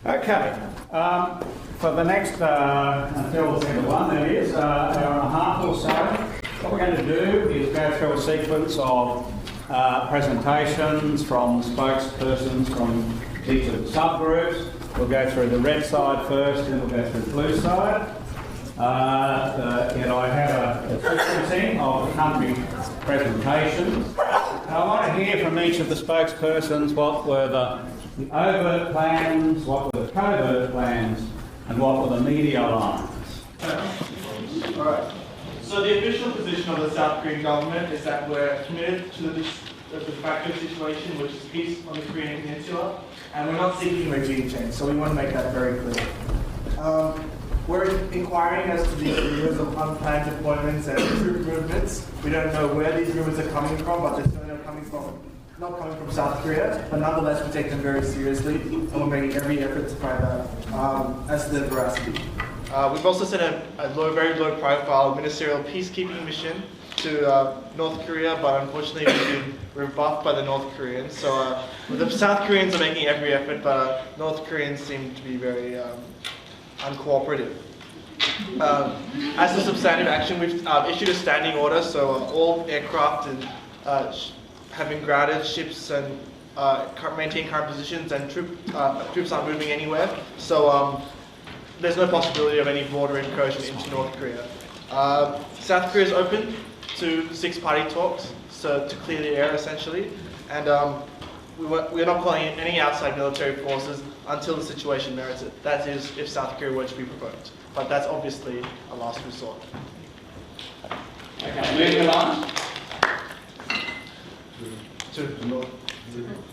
Okay, for the next, until the end of one, that is, hour and a half or so, what we're going to do is go through a sequence of presentations from spokespersons from each of the subgroups. We'll go through the red side first, then we'll go through the blue side. And I have a sequencing of country presentations. I want to hear from each of the spokespersons what were the overt plans, what were the covert plans, and what were the media lines. Alright. So the official position of the South Korean government is that we're committed to the de facto situation, which is peace on the Korean Peninsula, and we're not seeking regime change, so we want to make that very clear. We're inquiring as to the rumors of unplanned deployments and troop movements. We don't know where these rumors are coming from, but they're certainly not coming from South Korea, but nonetheless we take them very seriously, and we're making every effort to find out as to their veracity. We've also sent a very low profile ministerial peacekeeping mission to North Korea, but unfortunately we've been rebuffed by the North Koreans. So the South Koreans are making every effort, but North Koreans seem to be very uncooperative. As a substantive action, we've issued a standing order, so all aircraft and have been grounded, ships and maintain current positions, and troops aren't moving anywhere. So there's no possibility of any border incursion into North Korea. South Korea is open to 6-party talks, so to clear the air essentially, and we're not calling in any outside military forces until the situation merits it. That is, if South Korea were to be provoked. But that's obviously a last resort. Okay, media lines?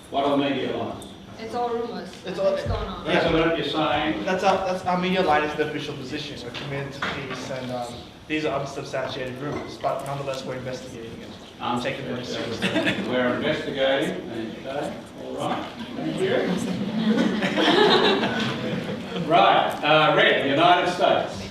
What are the media lines? It's all rumours. It's all what's going on. That's what you're saying. That's our media line is the official position. We're committed to peace, and these are unsubstantiated rumors, but nonetheless we're investigating it. I'm taking it very seriously. We're investigating. Okay. All right. Thank you. Right. Red, United States.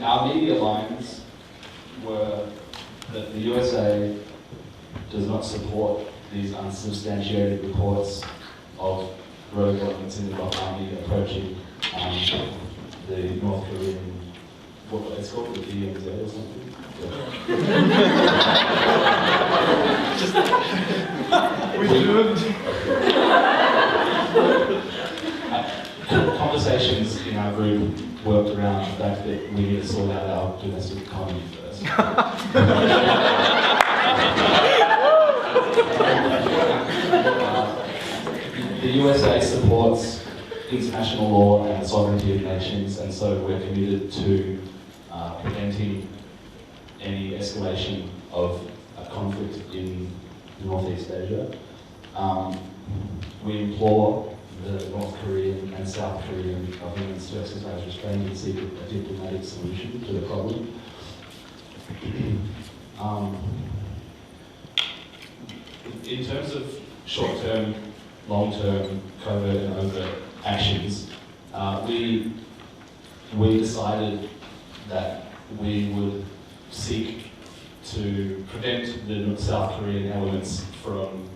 Our media lines were that the USA does not support these unsubstantiated reports of rogue elements in the Black Army approaching the North Korean, what it's called, the DMZ or something. Conversations in our group worked around the fact that we need to sort out our domestic economy first. The USA supports international law and the sovereignty of nations, and so we're committed to preventing any escalation of a conflict in Northeast Asia. We implore the North Korean and South Korean governments to exercise restraint and seek a diplomatic solution to the problem. In terms of short-term, long-term, covert and overt actions, we decided that we would seek to prevent the South Korean elements from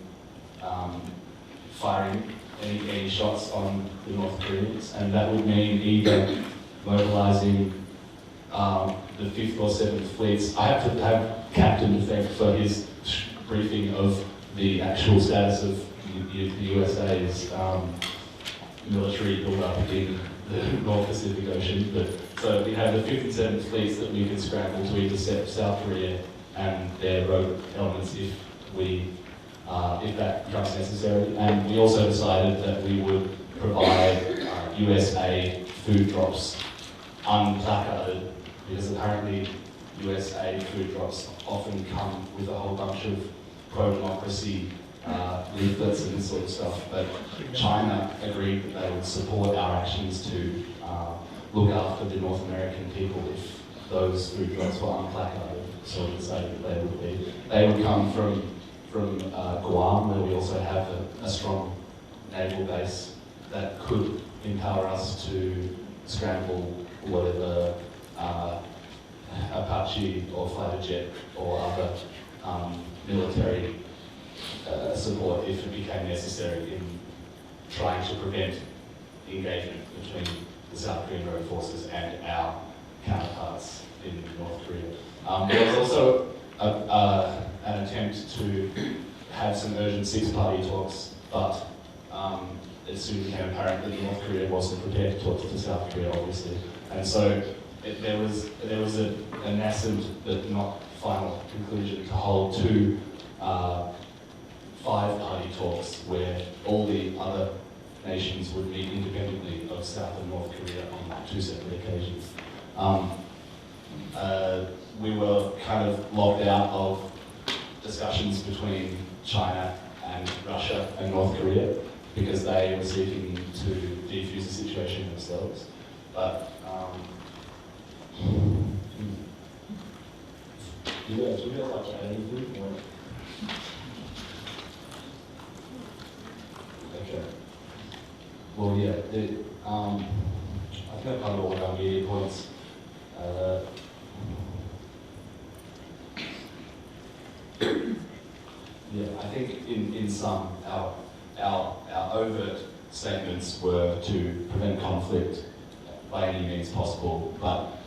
firing any shots on the North Koreans, and that would mean either mobilising the 5th or 7th fleets. I have to have Captain thank for his briefing of the actual status of the USA's military build-up in the North Pacific Ocean. But, so we have the 5th and 7th fleets that we can scramble to intercept South Korea and their rogue elements if that becomes necessary. And we also decided that we would provide USA food drops unplacarded, because apparently USA food drops often come with a whole bunch of pro-democracy leaflets and this sort of stuff. But China agreed that they would support our actions to look after the North American people if those food drops were unplacarded. So we decided that they would come from Guam, where we also have a strong naval base that could empower us to scramble whatever Apache or fighter jet or other military support if it became necessary in trying to prevent engagement between the South Korean road forces and our counterparts in North Korea. There was also an attempt to have some urgent six-party talks, but it soon became apparent that North Korea wasn't prepared to talk to South Korea, obviously. And so there was a nascent but not final conclusion to hold two five-party talks where all the other nations would meet independently of South and North Korea on two separate occasions. We were kind of locked out of discussions between China and Russia and North Korea because they were seeking to defuse the situation themselves. But do you guys like to add anything? Okay. Well, yeah, I think I've covered all of our media points. Yeah, I think in sum, our overt statements were to prevent conflict by any means possible, but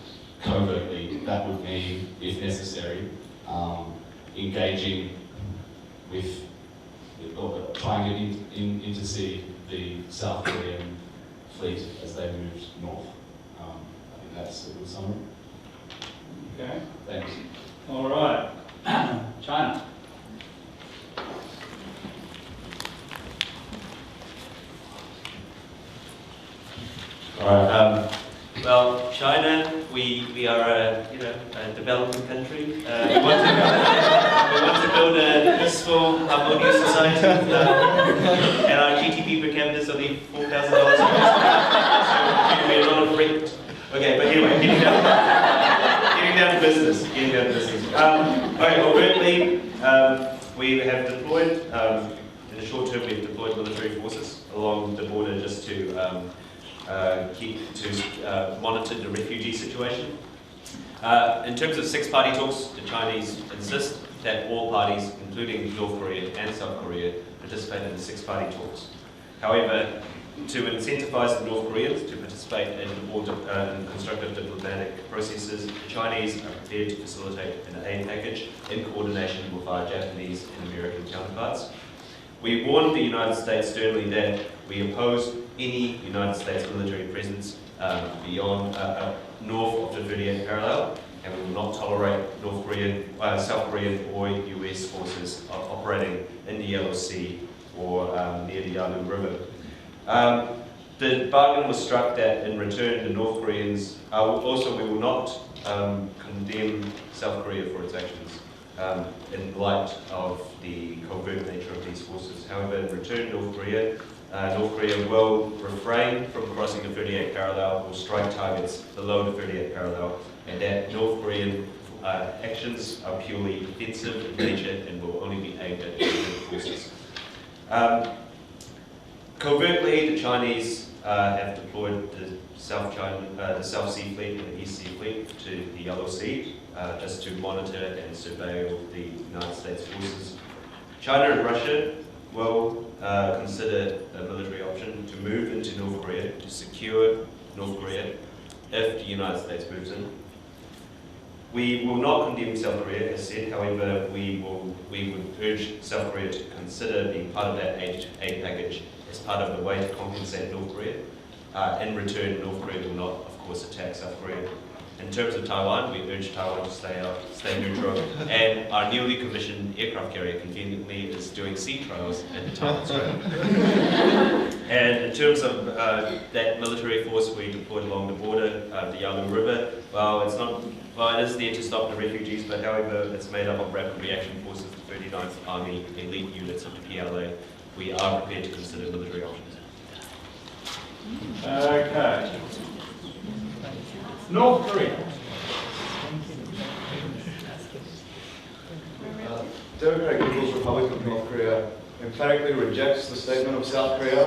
covertly that would mean, if necessary, engaging with, or trying to intercede the South Korean fleet as they moved north. I think that's a good summary. Okay. Thanks. All right. China. All right. Well, China, we are a developing country. We want to build a peaceful, harmonious society, and our GDP per capita is only $4,000. So we're not a friend. Okay, but anyway, getting down to business. Okay, well, currently we have deployed in the short term. We've deployed military forces along the border just to monitor the refugee situation. In terms of six-party talks, the Chinese insist that all parties, including North Korea and South Korea, participate in the six-party talks. However, to incentivize the North Koreans to participate in constructive diplomatic processes, the Chinese are prepared to facilitate an aid package in coordination with our Japanese and American counterparts. We warned the United States sternly that we oppose any United States military presence beyond north of the 38th parallel, and we will not tolerate South Korean or US forces operating in the Yellow Sea or near the Yalu River. The bargain was struck that in return the North Koreans, also we will not condemn South Korea for its actions in light of the covert nature of these forces. However, in return North Korea will refrain from crossing the 38th parallel or strike targets below the 38th parallel, and that North Korean actions are purely defensive in nature and will only be aimed at Korean forces. Covertly, the Chinese have deployed the South Sea Fleet and the East Sea Fleet to the Yellow Sea just to monitor and surveil the United States forces. China and Russia will consider a military option to move into North Korea to secure North Korea if the United States moves in. We will not condemn South Korea, as said. However, we would urge South Korea to consider being part of that aid package as part of the way to compensate North Korea. In return, North Korea will not, of course, attack South Korea. In terms of Taiwan, we urge Taiwan to stay neutral, and our newly commissioned aircraft carrier conveniently is doing sea trials at the Taiwan Strait. And in terms of that military force we deployed along the border, the Yalu River, well, it is there to stop the refugees, but however, it's made up of rapid reaction forces, the 39th Army, elite units of the PLA. We are prepared to consider military options. Okay. North Korea. Democratic People's Republic of North Korea emphatically rejects the statement of South Korea,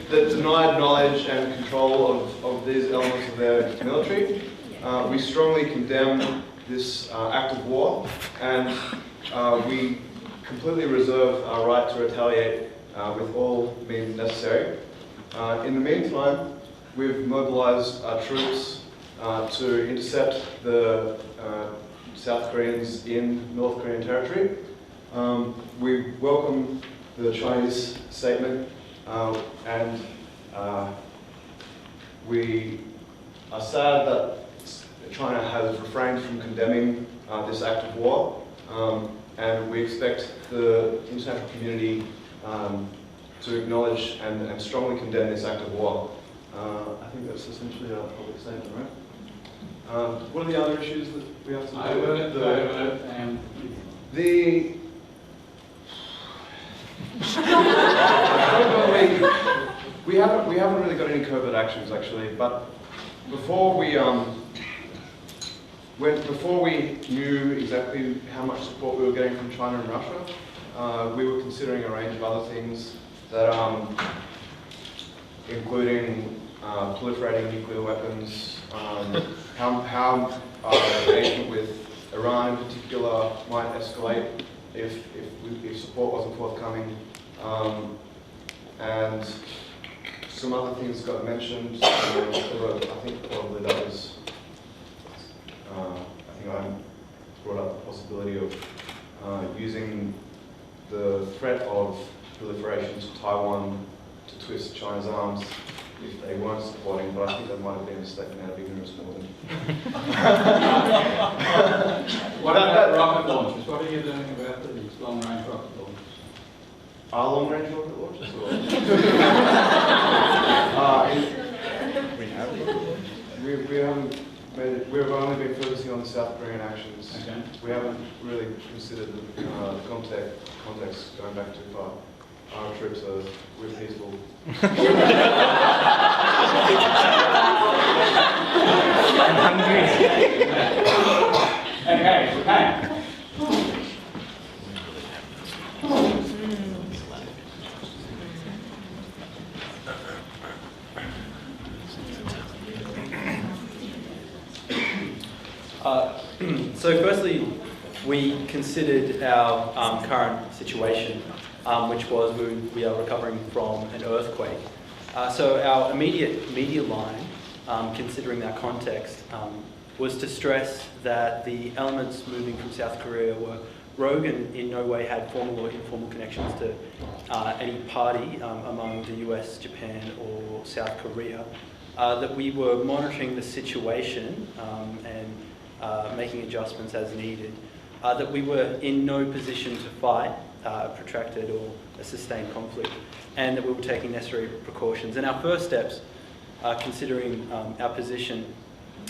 that denied knowledge and control of these elements of their military. We strongly condemn this act of war, and we completely reserve our right to retaliate with all means necessary. In the meantime, we've mobilized our troops to intercept the South Koreans in North Korean territory. We welcome the Chinese statement, and we are sad that China has refrained from condemning this act of war, and we expect the international community to acknowledge and strongly condemn this act of war. I think that's essentially our public statement, right? What are the other issues that we have to do? We haven't really got any covert actions actually, but before we knew exactly how much support we were getting from China and Russia, we were considering a range of other things that, including proliferating nuclear weapons, how our engagement with Iran in particular might escalate if support wasn't forthcoming, and some other things got mentioned. I think probably that was. I think I brought up the possibility of using the threat of proliferation to Taiwan to twist China's arms if they weren't supporting, but I think that might have been a statement out of ignorance more than. What about rocket launchers? What are you doing about these long-range rocket launchers? Are long-range rocket launchers? We haven't made it. We've only been focusing on the South Korean actions. Okay. We haven't really considered the context going back too far. Our troops we're peaceful. I'm hungry. Okay, Japan. So firstly, we considered our current situation, which was we are recovering from an earthquake. So our immediate media line, considering that context, was to stress that the elements moving from South Korea were rogue and in no way had formal or informal connections to any party among the US, Japan or South Korea. That we were monitoring the situation and making adjustments as needed. That we were in no position to fight a protracted or a sustained conflict, and that we were taking necessary precautions. And our first steps, considering our position,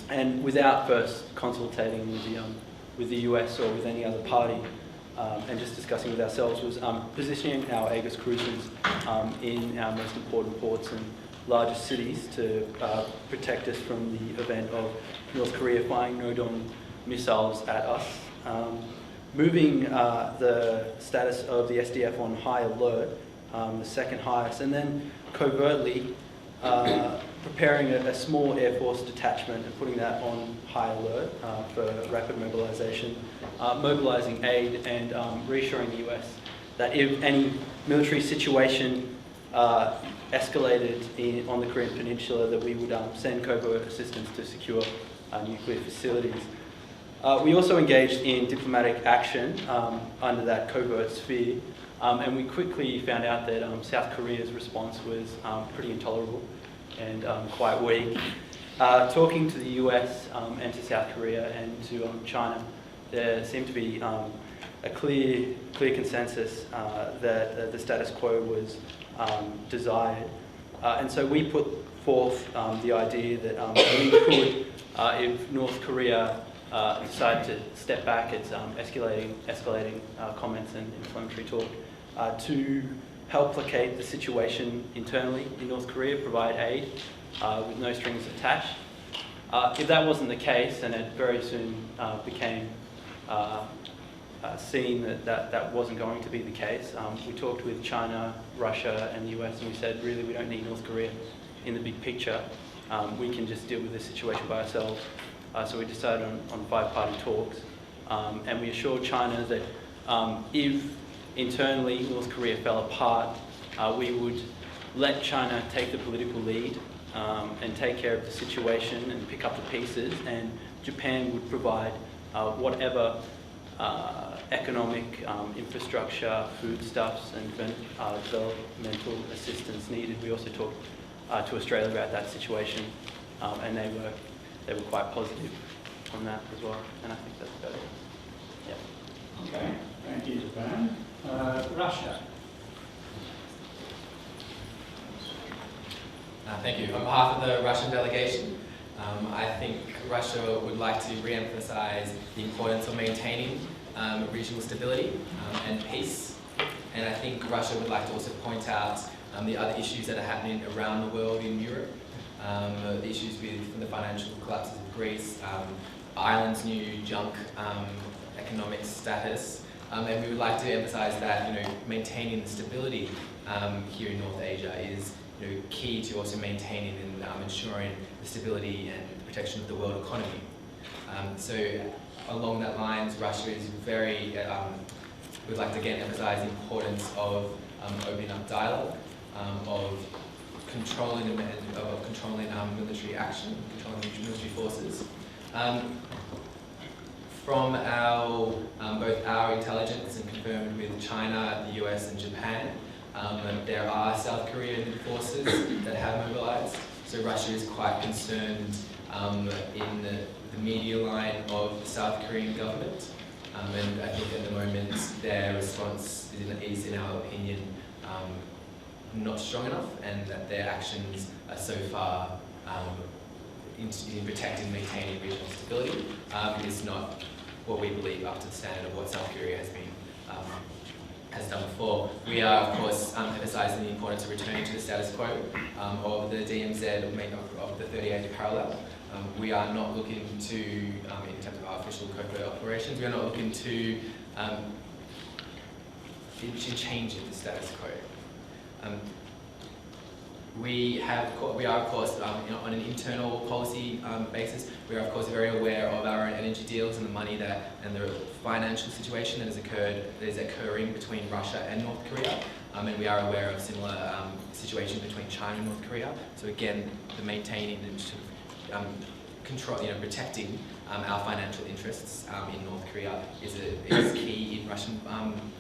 and without first consultating with the US or with any other party, and just discussing with ourselves, was positioning our Aegis cruisers in our most important ports and largest cities to protect us from the event of North Korea firing no-dawn missiles at us. Moving the status of the SDF on high alert, the second highest, and then covertly preparing a small Air Force detachment and putting that on high alert for rapid mobilization, mobilizing aid and reassuring the US that if any military situation escalated on the Korean Peninsula, that we would send covert assistance to secure nuclear facilities. We also engaged in diplomatic action under that covert sphere, and we quickly found out that South Korea's response was pretty intolerable and quite weak. Talking to the US and to South Korea and to China, there seemed to be a clear consensus that the status quo was desired. And so we put forth the idea that we could, if North Korea decided to step back its escalating comments and inflammatory talk, to help placate the situation internally in North Korea, provide aid with no strings attached. If that wasn't the case, and it very soon became seeing that wasn't going to be the case, we talked with China, Russia and the US, and we said, really, we don't need North Korea in the big picture. We can just deal with this situation by ourselves. So we decided on five-party talks, and we assured China that if internally North Korea fell apart, we would let China take the political lead and take care of the situation and pick up the pieces, and Japan would provide whatever economic, infrastructure, foodstuffs and developmental assistance needed. We also talked to Australia about that situation, and they were quite positive on that as well, and I think that's about it. Yeah. Okay, thank you, Japan. Russia. Thank you. On behalf of the Russian delegation, I think Russia would like to re-emphasize the importance of maintaining regional stability and peace. And I think Russia would like to also point out the other issues that are happening around the world in Europe, the issues with the financial collapses of Greece, Ireland's new junk economic status, and we would like to emphasize that maintaining the stability here in North Asia is key to also maintaining and ensuring the stability and protection of the world economy. So along that lines, Russia is very, we'd like to again emphasize the importance of opening up dialogue, of controlling military action, controlling military forces. From both our intelligence and confirmed with China, the US and Japan, there are South Korean forces that have mobilized. So Russia is quite concerned in the media line of the South Korean government. And I think at the moment their response is in our opinion, not strong enough, and that their actions are so far in protecting and maintaining regional stability is not what we believe up to the standard of what South Korea has done before. We are, of course, emphasising the importance of returning to the status quo of the DMZ of the 38th parallel. We are not looking to, in terms of our official covert operations, we are not looking to change the status quo. We are, of course, on an internal policy basis, we are, of course, very aware of our own energy deals and the money and the financial situation that is occurring between Russia and North Korea. And we are aware of similar situations between China and North Korea. So again, the maintaining and protecting our financial interests in North Korea is key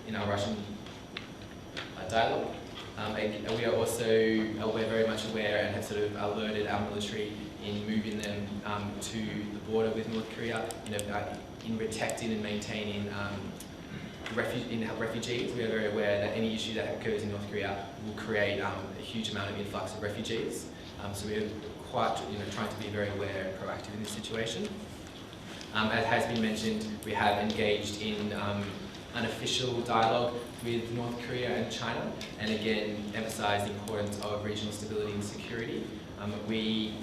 in our Russian dialogue. We are also very much aware and have sort of alerted our military in moving them to the border with North Korea, in protecting and maintaining refugees. We are very aware that any issue that occurs in North Korea will create a huge amount of influx of refugees. So we are quite trying to be very aware and proactive in this situation. As has been mentioned, we have engaged in unofficial dialogue with North Korea and China, and again emphasise the importance of regional stability and security. We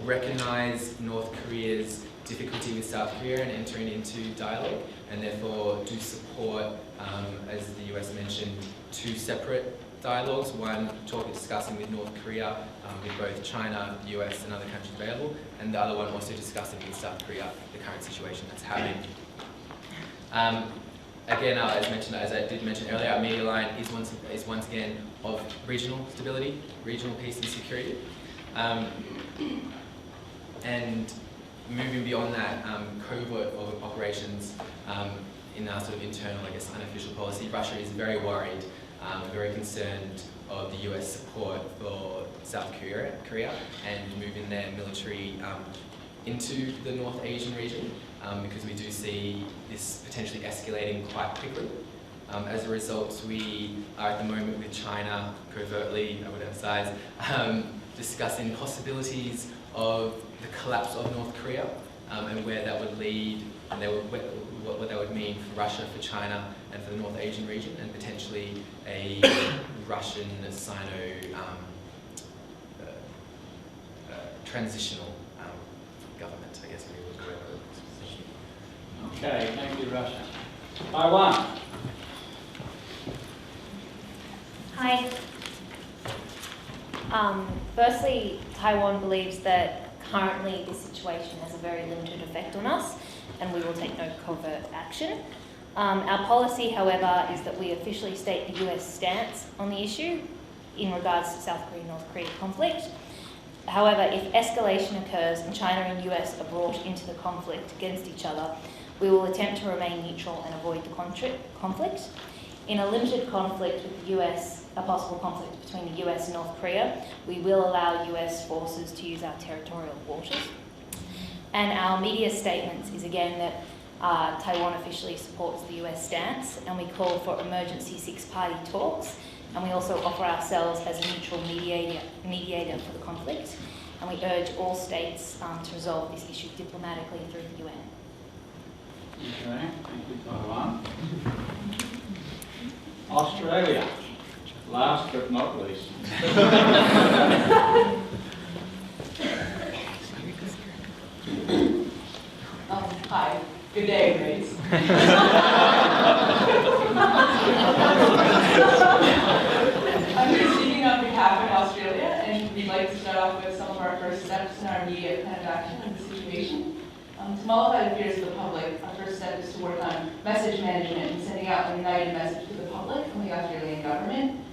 recognise North Korea's difficulty with South Korea and entering into dialogue, and therefore do support, as the US mentioned, two separate dialogues, one discussing with North Korea, with both China, the US and other countries available, and the other one also discussing with South Korea the current situation that's happening. Again, as I did mention earlier, our media line is once again of regional stability, regional peace and security. And moving beyond that, covert operations in our sort of internal, unofficial policy, Russia is very worried, very concerned of the US support for South Korea and moving their military into the North Asian region, because we do see this potentially escalating quite quickly. As a result, we are at the moment with China covertly, I would emphasize, discussing possibilities of the collapse of North Korea and where that would lead, and what that would mean for Russia, for China, and for the North Asian region, and potentially a Russian-Sino transitional government, I guess we would call it. Okay, thank you, Russia. Taiwan. Hi. Firstly, Taiwan believes that currently this situation has a very limited effect on us and we will take no covert action. Our policy, however, is that we officially state the US stance on the issue in regards to South Korea-North Korea conflict. However, if escalation occurs and China and US are brought into the conflict against each other, we will attempt to remain neutral and avoid the conflict. In a limited conflict with the US, a possible conflict between the US and North Korea, we will allow US forces to use our territorial waters. And our media statements is again that Taiwan officially supports the US stance, and we call for emergency six-party talks, and we also offer ourselves as a neutral mediator for the conflict, and we urge all states to resolve this issue diplomatically through the UN. Okay, thank you, Taiwan. Australia, last but not least. Hi, good day, mates. I'm here speaking on behalf of Australia, and we'd like to start off with some of our first steps in our immediate plan of action in the situation. To mollify the fears of the public, our first step is to work on message management and sending out a united message to the public from the Australian government.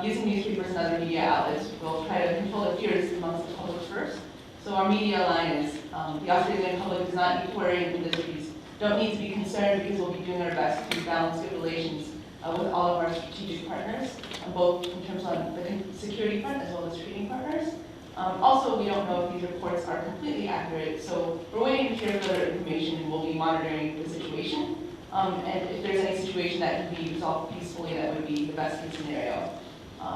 Using newspapers and other media outlets, we'll try to control the fears amongst the public first. So our media line is, the Australian public does not need to worry, and industries don't need to be concerned because we'll be doing our best to balance good relations with all of our strategic partners, both in terms of the security front as well as trading partners. Also, we don't know if these reports are completely accurate, so we're waiting to hear further information, and we'll be monitoring the situation. And if there's any situation that can be resolved peacefully, that would be the best case scenario.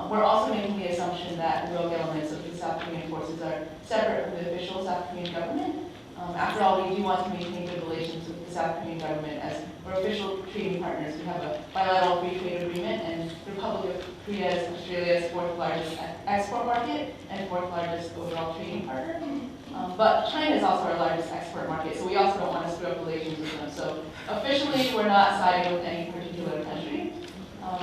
We're also making the assumption that rogue elements of the South Korean forces are separate from the official South Korean government. After all, we do want to maintain good relations with the South Korean government as we're official trading partners. We have a bilateral free trade agreement, and the Republic of Korea is Australia's fourth largest export market and fourth largest overall trading partner. But China is also our largest export market, so we also don't want to screw up relations with them. So officially, we're not siding with any particular country.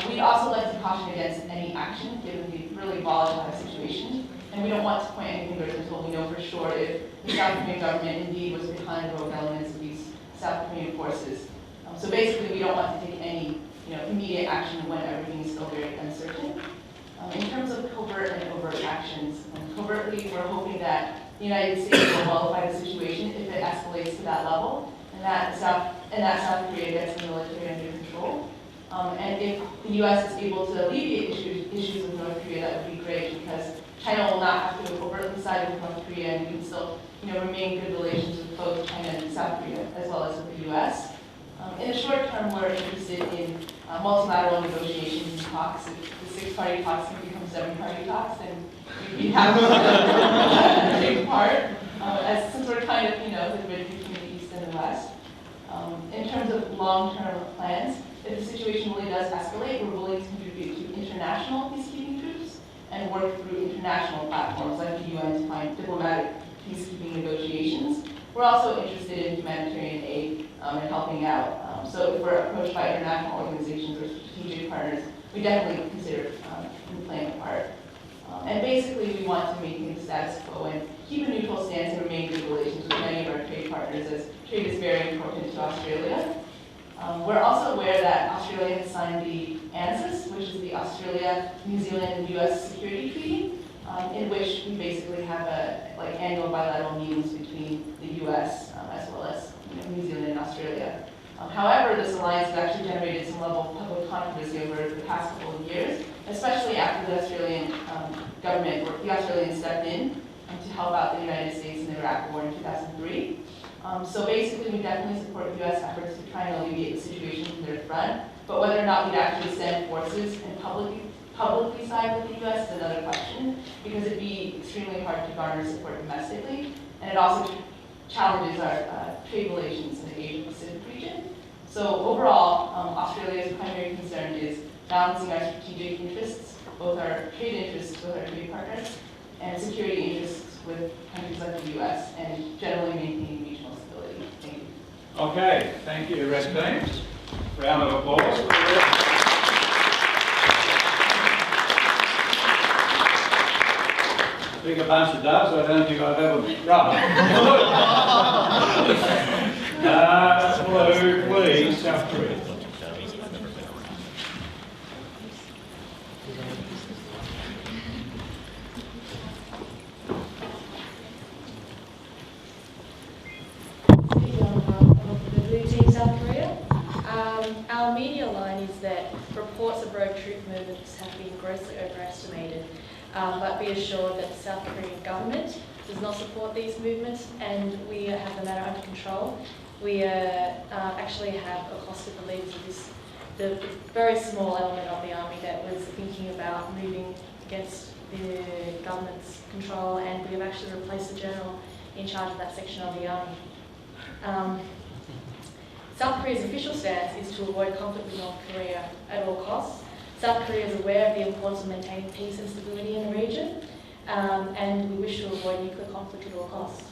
We'd also like to caution against any action given the really volatile situation, and we don't want to point any fingers until we know for sure if the South Korean government indeed was behind the rogue elements of these South Korean forces. So basically, we don't want to take any immediate action when everything is still very uncertain. In terms of covert and overt actions, covertly, we're hoping that the United States will mollify the situation if it escalates to that level, and that South Korea gets the military under control. And if the U.S. is able to alleviate issues with North Korea, that would be great, because China will not have to overtly side with North Korea, and we can still remain good relations with both China and South Korea, as well as with the U.S. In the short term, we're interested in multilateral negotiations and talks. If the six-party talks can become seven-party talks, then we have to take part, since we're kind of, the bridge between the East and the West. In terms of long-term plans, if the situation really does escalate, we're willing to contribute to international peacekeeping troops and work through international platforms like the UN to find diplomatic peacekeeping negotiations. We're also interested in humanitarian aid and helping out. So if we're approached by international organizations or strategic partners, we definitely consider playing a part. And basically, we want to maintain the status quo and keep a neutral stance and remain in good relations with many of our trade partners, as trade is very important to Australia. We're also aware that Australia has signed the ANZUS, which is the Australia, New Zealand, and U.S. Security Treaty, in which we basically have annual bilateral meetings between the U.S. As well as New Zealand and Australia. However, this alliance has actually generated some level of public controversy over the past couple of years, especially after the Australian government, or the Australians stepped in to help out the United States in the Iraq War in 2003. So basically, we definitely support U.S. efforts to try and alleviate the situation from their front, but whether or not we'd actually send forces and publicly side with the U.S. is another question, because it'd be extremely hard to garner support domestically, and it also challenges our trade relations in the Asia-Pacific region. So overall, Australia's primary concern is balancing our strategic interests, both our trade interests with our trade partners, and security interests with countries like the U.S., and generally maintaining regional stability. Thank you. Okay, thank you, Red Team. Round of applause. Big a bunch of doves, I don't think I've ever... Right. Blue, please, South Korea. The blue team, South Korea. Our media line is that reports of rogue troop movements have been grossly overestimated, but be assured that the South Korean government does not support these movements, and we have the matter under control. We actually have accosted the leaders of the very small element of the army that was thinking about moving against the government's control, and we have actually replaced the general in charge of that section of the army. South Korea's official stance is to avoid conflict with North Korea at all costs. South Korea is aware of the importance of maintaining peace and stability in the region, and we wish to avoid nuclear conflict at all costs.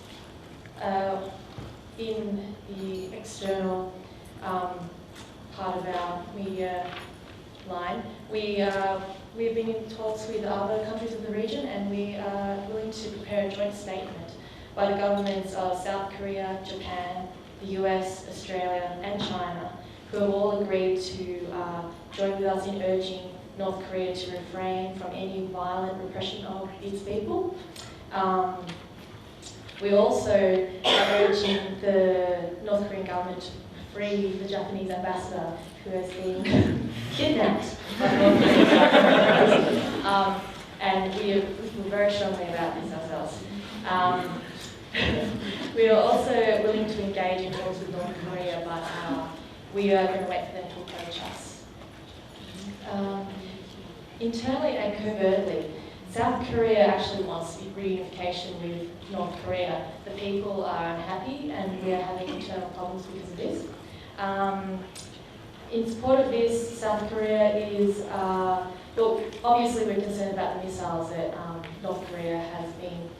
In the external part of our media line, we've been in talks with other countries of the region, and we are willing to prepare a joint statement by the governments of South Korea, Japan, the US, Australia, and China, who have all agreed to join with us in urging North Korea to refrain from any violent repression of its people. We also are urging the North Korean government to free the Japanese ambassador who has been kidnapped by North Korea. And we feel very strongly about this ourselves. We are also willing to engage in talks with North Korea, but we are going to wait for them to approach us. Internally and covertly, South Korea actually wants reunification with North Korea. The people are unhappy, and we are having internal problems because of this. In support of this, South Korea is, look, obviously we're concerned about the missiles that North Korea has been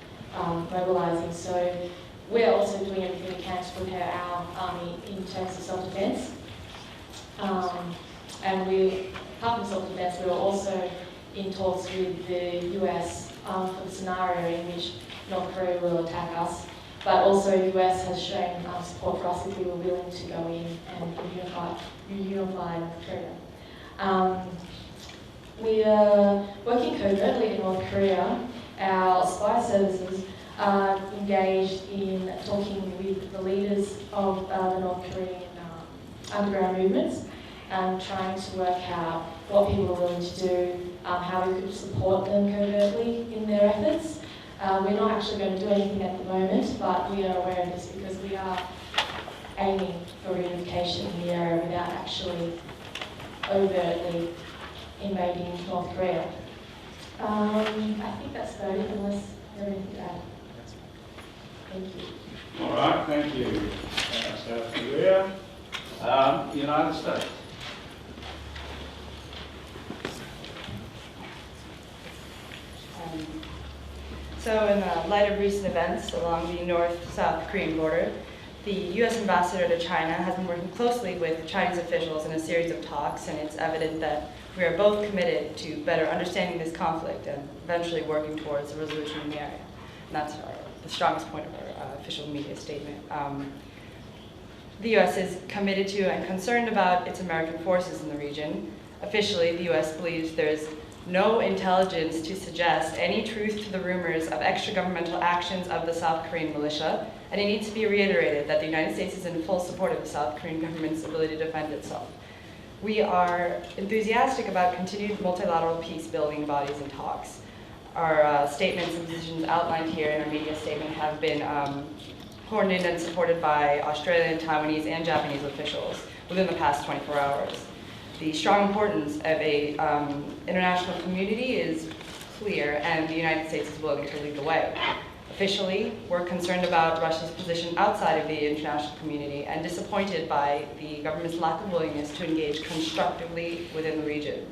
mobilising, so we're also doing everything we can to prepare our army in terms of self-defence. And apart from self-defence, we were also in talks with the US for the scenario in which North Korea will attack us, but also the US has shown support for us if we were willing to go in and reunify North Korea. We are working covertly in North Korea. Our spy services are engaged in talking with the leaders of the North Korean underground movements, and trying to work out what people are willing to do, how we could support them covertly in their efforts. We're not actually going to do anything at the moment, but we are aware of this because we are aiming for reunification in the area without actually overtly invading North Korea. I think that's about it, unless you have anything to add. Thank you. All right, thank you, South Korea. United States. So in light of recent events along the North-South Korean border, the U.S. ambassador to China has been working closely with Chinese officials in a series of talks, and it's evident that we are both committed to better understanding this conflict and eventually working towards a resolution in the area. And that's the strongest point of our official media statement. The U.S. is committed to and concerned about its American forces in the region. Officially, the U.S. believes there is no intelligence to suggest any truth to the rumors of extragovernmental actions of the South Korean militia, and it needs to be reiterated that the United States is in full support of the South Korean government's ability to defend itself. We are enthusiastic about continued multilateral peace-building bodies and talks. Our statements and positions outlined here in our media statement have been coordinated and supported by Australian, Taiwanese, and Japanese officials within the past 24 hours. The strong importance of a international community is clear, and the United States is willing to lead the way. Officially, we're concerned about Russia's position outside of the international community and disappointed by the government's lack of willingness to engage constructively within the region.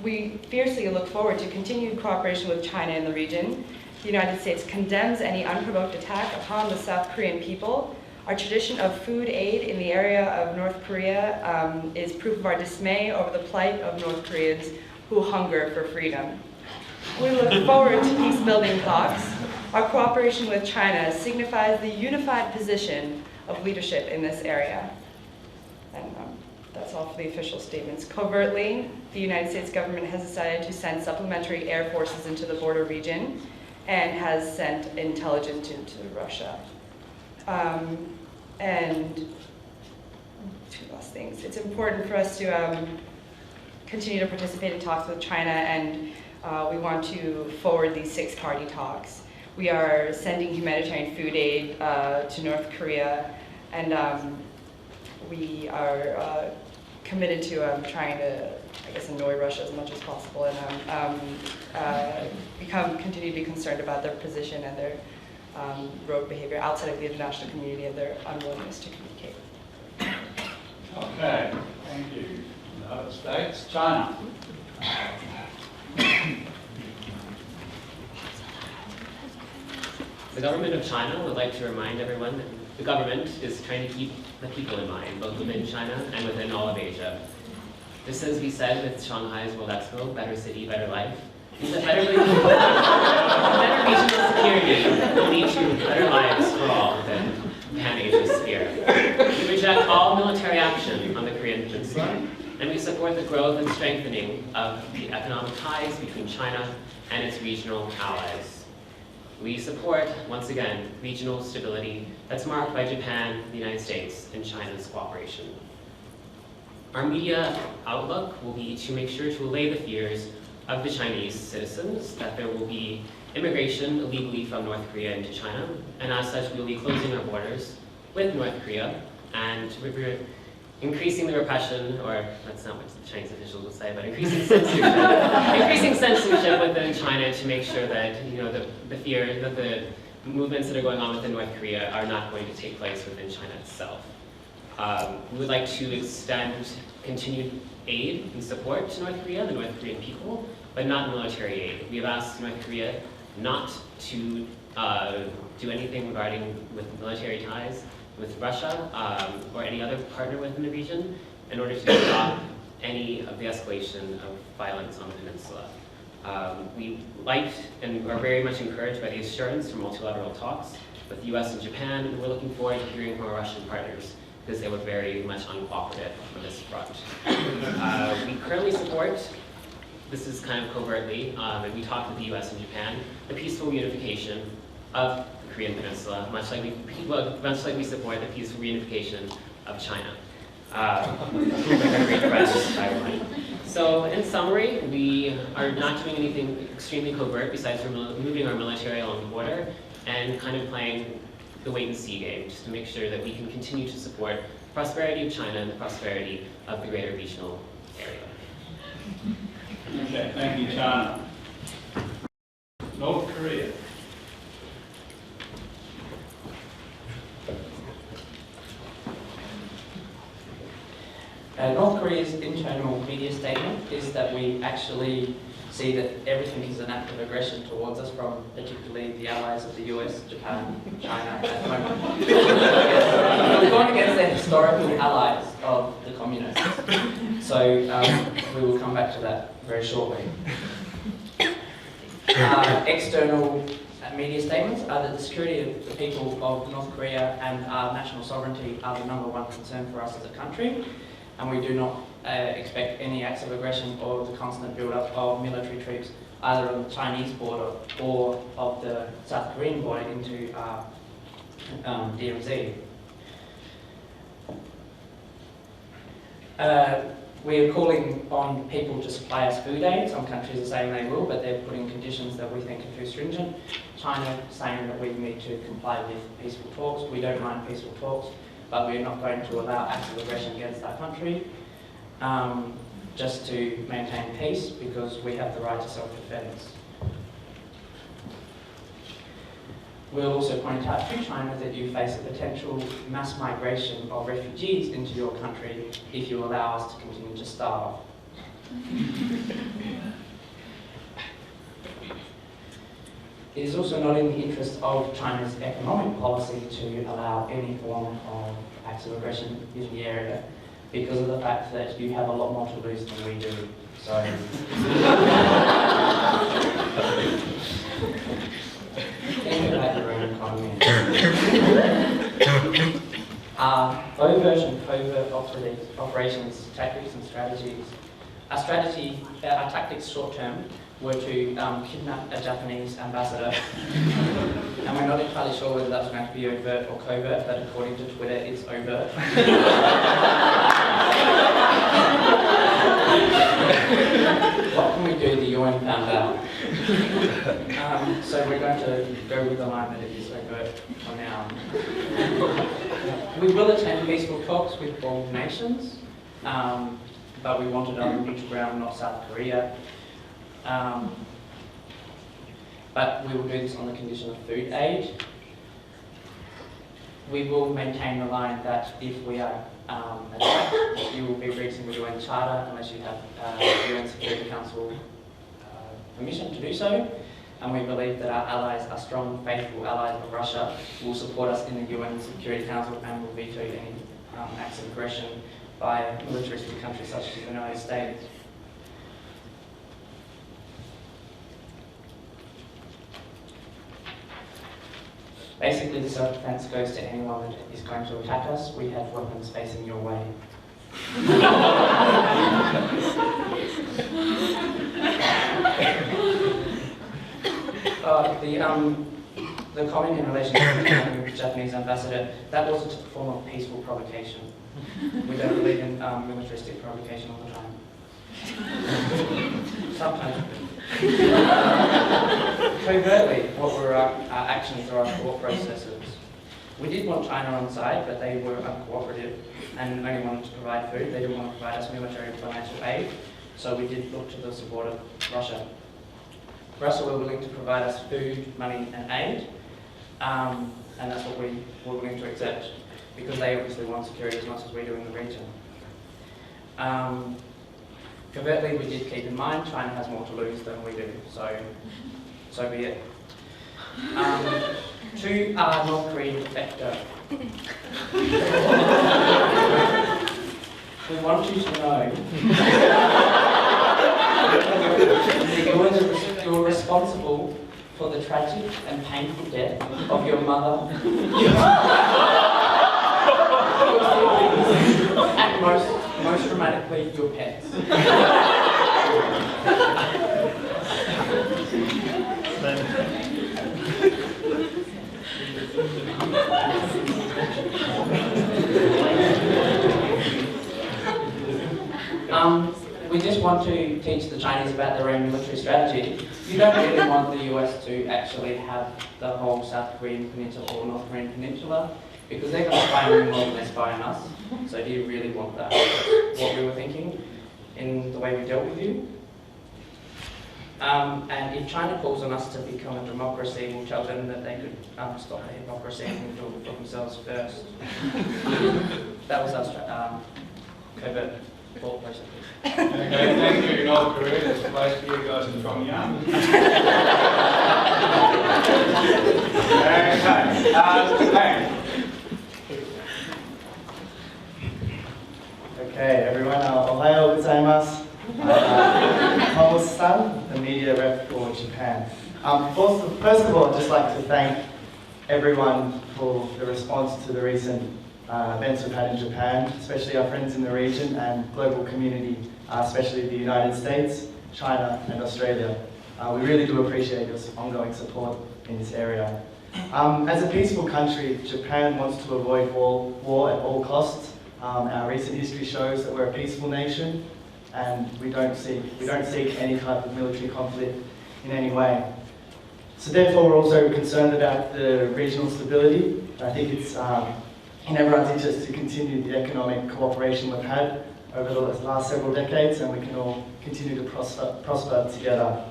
We fiercely look forward to continued cooperation with China in the region. The United States condemns any unprovoked attack upon the South Korean people. Our tradition of food aid in the area of North Korea is proof of our dismay over the plight of North Koreans who hunger for freedom. We look forward to peace-building talks. Our cooperation with China signifies the unified position of leadership in this area. And that's all for the official statements. Covertly, the United States government has decided to send supplementary air forces into the border region and has sent intelligence into Russia. And two last things. It's important for us to continue to participate in talks with China, and we want to forward these 6-party talks. We are sending humanitarian food aid to North Korea, and we are committed to trying to, I guess, annoy Russia as much as possible, and continue to be concerned about their position and their rogue behavior outside of the international community and their unwillingness to communicate. Okay, thank you. United States, China. The government of China would like to remind everyone that the government is trying to keep the people in mind, both within China and within all of Asia. This, as we said with Shanghai's World Expo, Better City, Better Life, means that better regional security will lead to better lives for all within the Pan-Asian sphere. We reject all military action on the Korean Peninsula, and we support the growth and strengthening of the economic ties between China and its regional allies. We support, once again, regional stability that's marked by Japan, the United States, and China's cooperation. Our media outlook will be to make sure to allay the fears of the Chinese citizens that there will be immigration illegally from North Korea into China, and as such we will be closing our borders with North Korea and increasing the repression, or that's not what the Chinese officials would say, but increasing censorship within China to make sure that the fear that the movements that are going on within North Korea are not going to take place within China itself. We would like to extend continued aid and support to North Korea, the North Korean people, but not military aid. We have asked North Korea not to do anything regarding with military ties with Russia or any other partner within the region in order to stop any of the escalation of violence on the peninsula. We liked and are very much encouraged by the assurance from multilateral talks with the US and Japan, and we're looking forward to hearing from our Russian partners because they were very much uncooperative on this front. We currently support, this is kind of covertly, and we talked with the US and Japan, the peaceful reunification of the Korean Peninsula, much like we support the peaceful reunification of China. So in summary, we are not doing anything extremely covert besides moving our military along the border and kind of playing the wait-and-see game, just to make sure that we can continue to support the prosperity of China and the prosperity of the greater regional area. Okay, thank you, China. North Korea. North Korea's internal media statement is that we actually see that everything is an act of aggression towards us from particularly the allies of the US, Japan, China at the moment. We've gone against their historical allies of the communists. So we will come back to that very shortly. External media statements are that the security of the people of North Korea and our national sovereignty are the #1 concern for us as a country. And we do not expect any acts of aggression or the constant build-up of military troops either on the Chinese border or of the South Korean border into DMZ. We are calling on people to supply us food aid. Some countries are saying they will, but they're putting conditions that we think are too stringent. China saying that we need to comply with peaceful talks. We don't mind peaceful talks, but we're not going to allow acts of aggression against our country just to maintain peace, because we have the right to self-defense. We'll also point out to China that you face a potential mass migration of refugees into your country if you allow us to continue to starve. It is also not in the interest of China's economic policy to allow any form of acts of aggression in the area because of the fact that you have a lot more to lose than we do. So, think about your own economy. Overt and covert operations, tactics and strategies. Our tactics short term were to kidnap a Japanese ambassador. And we're not entirely sure whether that's going to be overt or covert, but according to Twitter, it's overt. What can we do? The UN found out. So we're going to go with the line that it is overt for now. We will attend peaceful talks with all nations, but we wanted on neutral ground, not South Korea. But we will do this on the condition of food aid. We will maintain the line that if we are attacked, you will be breaching the UN Charter unless you have UN Security Council permission to do so. And we believe that our allies, our strong, faithful allies of Russia, will support us in the UN Security Council and will veto any acts of aggression by militaristic countries such as the United States. Basically, the self-defense goes to anyone that is going to attack us. We have weapons facing your way. The comment in relation to the Japanese ambassador, that was a form of peaceful provocation. We don't believe in militaristic provocation all the time. Sometimes. Covertly, what were our actions or our thought processes? We did want China on side, but they were uncooperative and only wanted to provide food. They didn't want to provide us military and financial aid, so we did look to the support of Russia. Russia were willing to provide us food, money and aid, and that's what we were willing to accept, because they obviously want security as much as we do in the region. Covertly, we did keep in mind China has more to lose than we do, so be it. To our North Korean defector, we want you to know that you are responsible for the tragic and painful death of your mother, and most dramatically, your pets. We just want to teach the Chinese about their own military strategy. You don't really want the US to actually have the whole South Korean peninsula or North Korean peninsula, because they're going to spy on you more than they spy on us. So do you really want that? That's what we were thinking in the way we dealt with you. And if China calls on us to become a democracy, we'll tell them that they could stop the hypocrisy and do it for themselves first. That was our covert thought process. Okay, thank you, North Korea. There's a place for you guys in Pyongyang. Okay, Okay, everyone, Ohio gozaimasu. Tomo-san, the media rep for Japan. First of all, I'd just like to thank everyone for the response to the recent events we've had in Japan, especially our friends in the region and global community, especially the United States, China and Australia. We really do appreciate your ongoing support in this area. As a peaceful country, Japan wants to avoid war at all costs. Our recent history shows that we're a peaceful nation and we don't seek any type of military conflict in any way. So therefore, we're also concerned about the regional stability. I think it's in everyone's interest to continue the economic cooperation we've had over the last several decades, and we can all continue to prosper together.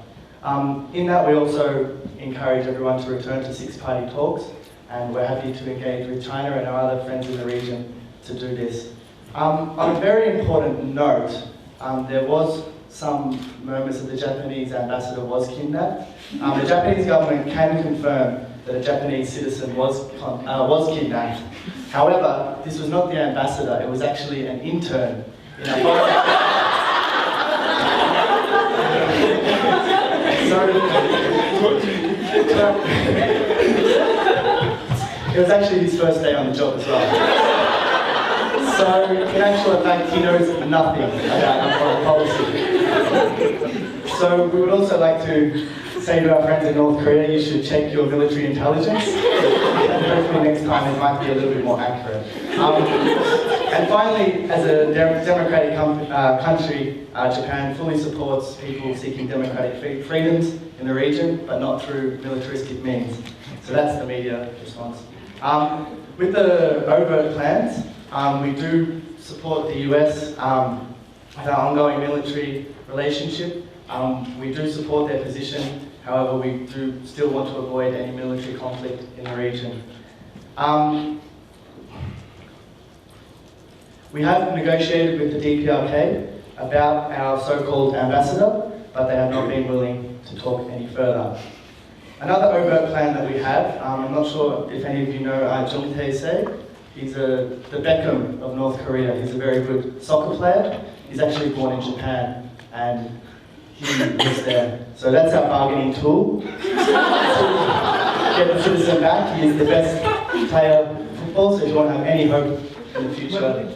In that, we also encourage everyone to return to six-party talks, and we're happy to engage with China and our other friends in the region to do this. On a very important note, there was some murmurs that the Japanese ambassador was kidnapped. The Japanese government can confirm that a Japanese citizen was kidnapped. However, this was not the ambassador, it was actually an intern in a it was actually his first day on the job as well. So, in actual fact, he knows nothing about foreign policy. So, we would also like to say to our friends in North Korea, you should check your military intelligence. And hopefully next time it might be a little bit more accurate. And finally, as a democratic country, Japan fully supports people seeking democratic freedoms in the region, but not through militaristic means. So that's the media response. With the overt plans, we do support the US with our ongoing military relationship. We do support their position. However, we do still want to avoid any military conflict in the region. We have negotiated with the DPRK about our so-called ambassador, but they have not been willing to talk any further. Another overt plan that we have, I'm not sure if any of you know Jung Tae-se. He's the Beckham of North Korea. He's a very good soccer player. He's actually born in Japan, and he lives there. So that's our bargaining tool. To get the citizen back. He is the best player of football, so if you want to have any hope in the future.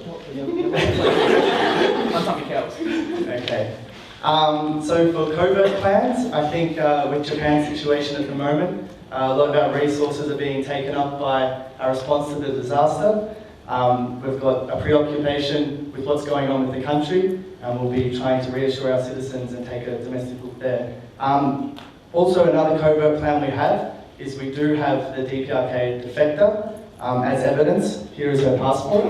Okay. So for covert plans, I think with Japan's situation at the moment, a lot of our resources are being taken up by our response to the disaster. We've got a preoccupation with what's going on with the country, and we'll be trying to reassure our citizens and take a domestic look there. Also, another covert plan we have is we do have the DPRK defector as evidence. Here is her passport,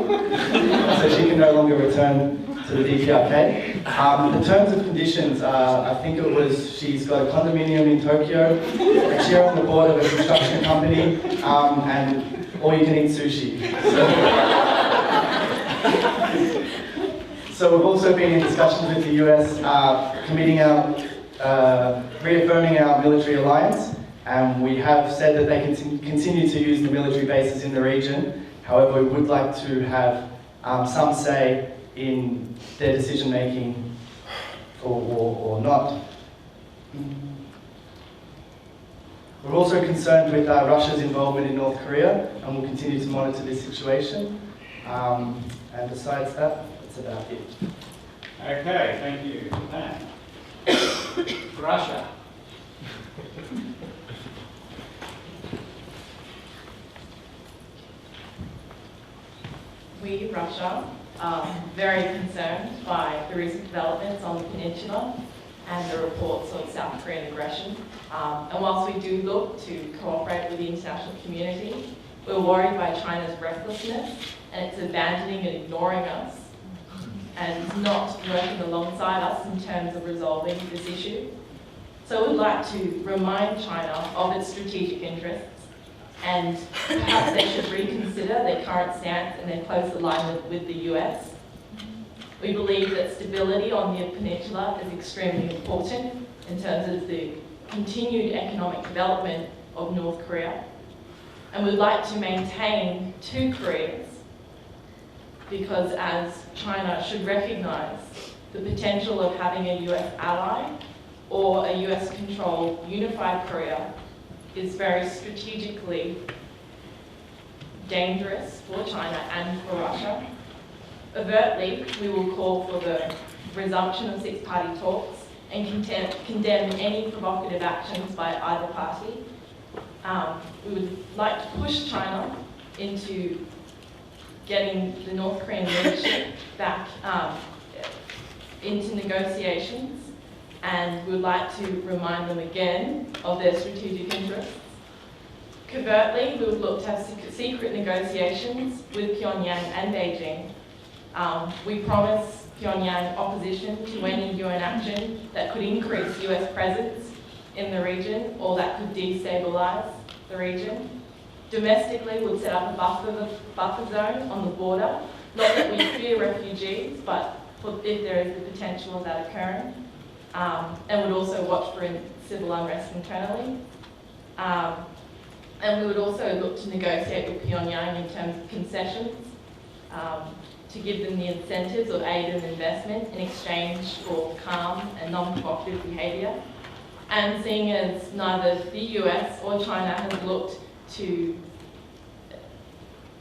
so she can no longer return to the DPRK. The terms and conditions, I think it was she's got a condominium in Tokyo, a chair on the board of a construction company, and all you can eat sushi. So we've also been in discussions with the US, reaffirming our military alliance, and we have said that they can continue to use the military bases in the region. However, we would like to have some say in their decision making for war or not. We're also concerned with Russia's involvement in North Korea, and we'll continue to monitor this situation. And besides that, that's about it. Okay, thank you. Japan. Russia. We, Russia, are very concerned by the recent developments on the peninsula and the reports of South Korean aggression. And whilst we do look to cooperate with the international community, we're worried by China's recklessness and its abandoning and ignoring us and not working alongside us in terms of resolving this issue. So we'd like to remind China of its strategic interests, and perhaps they should reconsider their current stance and their close alignment with the US. We believe that stability on the peninsula is extremely important in terms of the continued economic development of North Korea. And we'd like to maintain two Koreas, because as China should recognize the potential of having a US ally or a US-controlled unified Korea is very strategically dangerous for China and for Russia. Overtly, we will call for the resumption of six-party talks and condemn any provocative actions by either party. We would like to push China into getting the North Korean leadership back into negotiations, and we would like to remind them again of their strategic interests. Covertly, we would look to have secret negotiations with Pyongyang and Beijing. We promise Pyongyang opposition to any UN action that could increase US presence in the region or that could destabilize the region. Domestically, we'll set up a buffer zone on the border. Not that we fear refugees, but if there is the potential of that occurring. and would also watch for civil unrest internally. And we would also look to negotiate with Pyongyang in terms of concessions, to give them the incentives of aid and investment in exchange for calm and non-provocative behaviour. And seeing as neither the US or China has looked to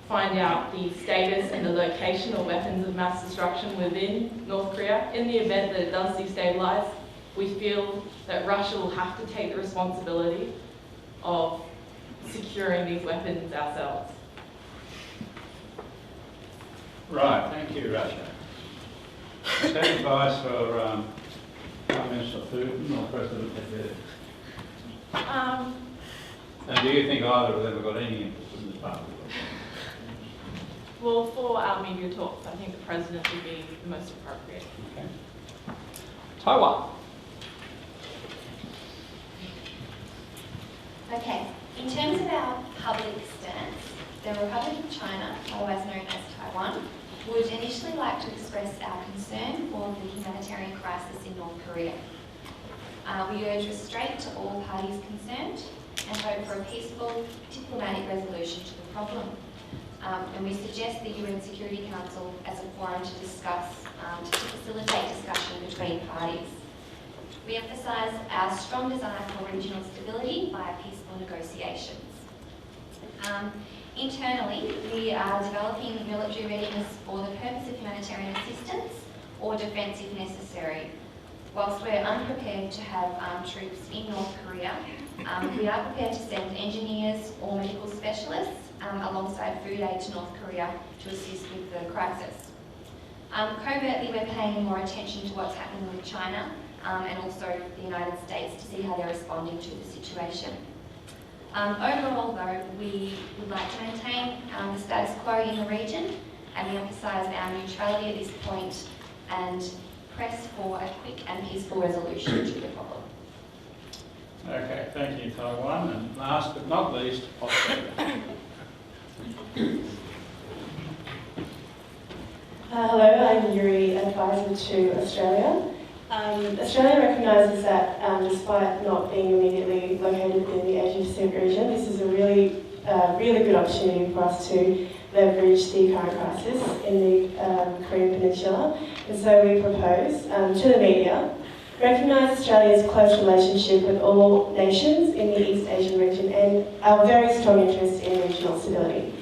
find out the status and the location of weapons of mass destruction within North Korea, in the event that it does destabilise, we feel that Russia will have to take the responsibility of securing these weapons ourselves. Right, thank you, Russia. Is that advice for Prime Minister Putin or President Medvedev? And do you think either of them have got any interest in this part of the world? Well, for our media talks, I think the President would be the most appropriate. Okay. Taiwan. Okay, in terms of our public stance, the Republic of China, otherwise known as Taiwan, would initially like to express our concern for the humanitarian crisis in North Korea. We urge restraint to all parties concerned and hope for a peaceful, diplomatic resolution to the problem. And we suggest the UN Security Council as a forum to discuss, to facilitate discussion between parties. We emphasise our strong desire for regional stability via peaceful negotiations. Internally, we are developing military readiness for the purpose of humanitarian assistance or defence if necessary. Whilst we're unprepared to have armed troops in North Korea, we are prepared to send engineers or medical specialists alongside food aid to North Korea to assist with the crisis. Covertly, we're paying more attention to what's happening with China and also the United States to see how they're responding to the situation. Overall, though, we would like to maintain the status quo in the region, and we emphasise our neutrality at this point and press for a quick and peaceful resolution to the problem. Okay, thank you, Taiwan. And last but not least, Australia. Hello, I'm Yuri, advisor to Australia. Australia recognises that despite not being immediately located in the Asia-Pacific region, this is a really good opportunity for us to leverage the current crisis in the Korean Peninsula. And so we propose to the media, recognise Australia's close relationship with all nations in the East Asian region and our very strong interest in regional stability.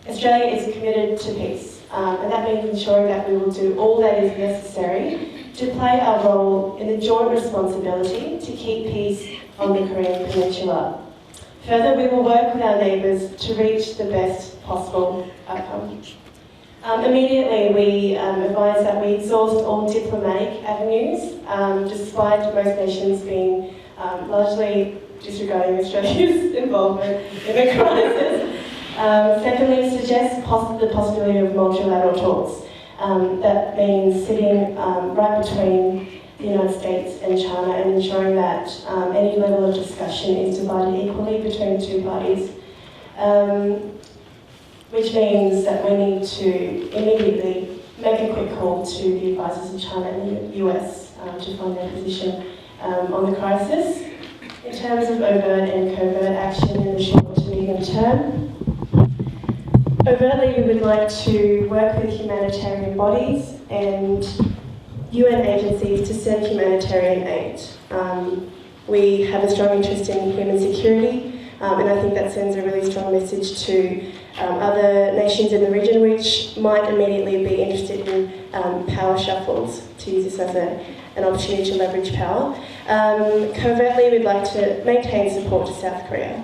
Australia is committed to peace, and that means ensuring that we will do all that is necessary to play our role in the joint responsibility to keep peace on the Korean Peninsula. Further, we will work with our neighbours to reach the best possible outcome. Immediately, we advise that we exhaust all diplomatic avenues, despite most nations being largely disregarding Australia's involvement in the crisis. Secondly, suggest the possibility of multilateral talks. That means sitting right between the United States and China and ensuring that any level of discussion is divided equally between the two parties. Which means that we need to immediately make a quick call to the advisors of China and the US to find their position on the crisis. In terms of overt and covert action in the short to medium term, overtly, we would like to work with humanitarian bodies and UN agencies to send humanitarian aid. We have a strong interest in human security, and I think that sends a really strong message to other nations in the region which might immediately be interested in power shuffles, to use this as an opportunity to leverage power. Covertly, we'd like to maintain support to South Korea.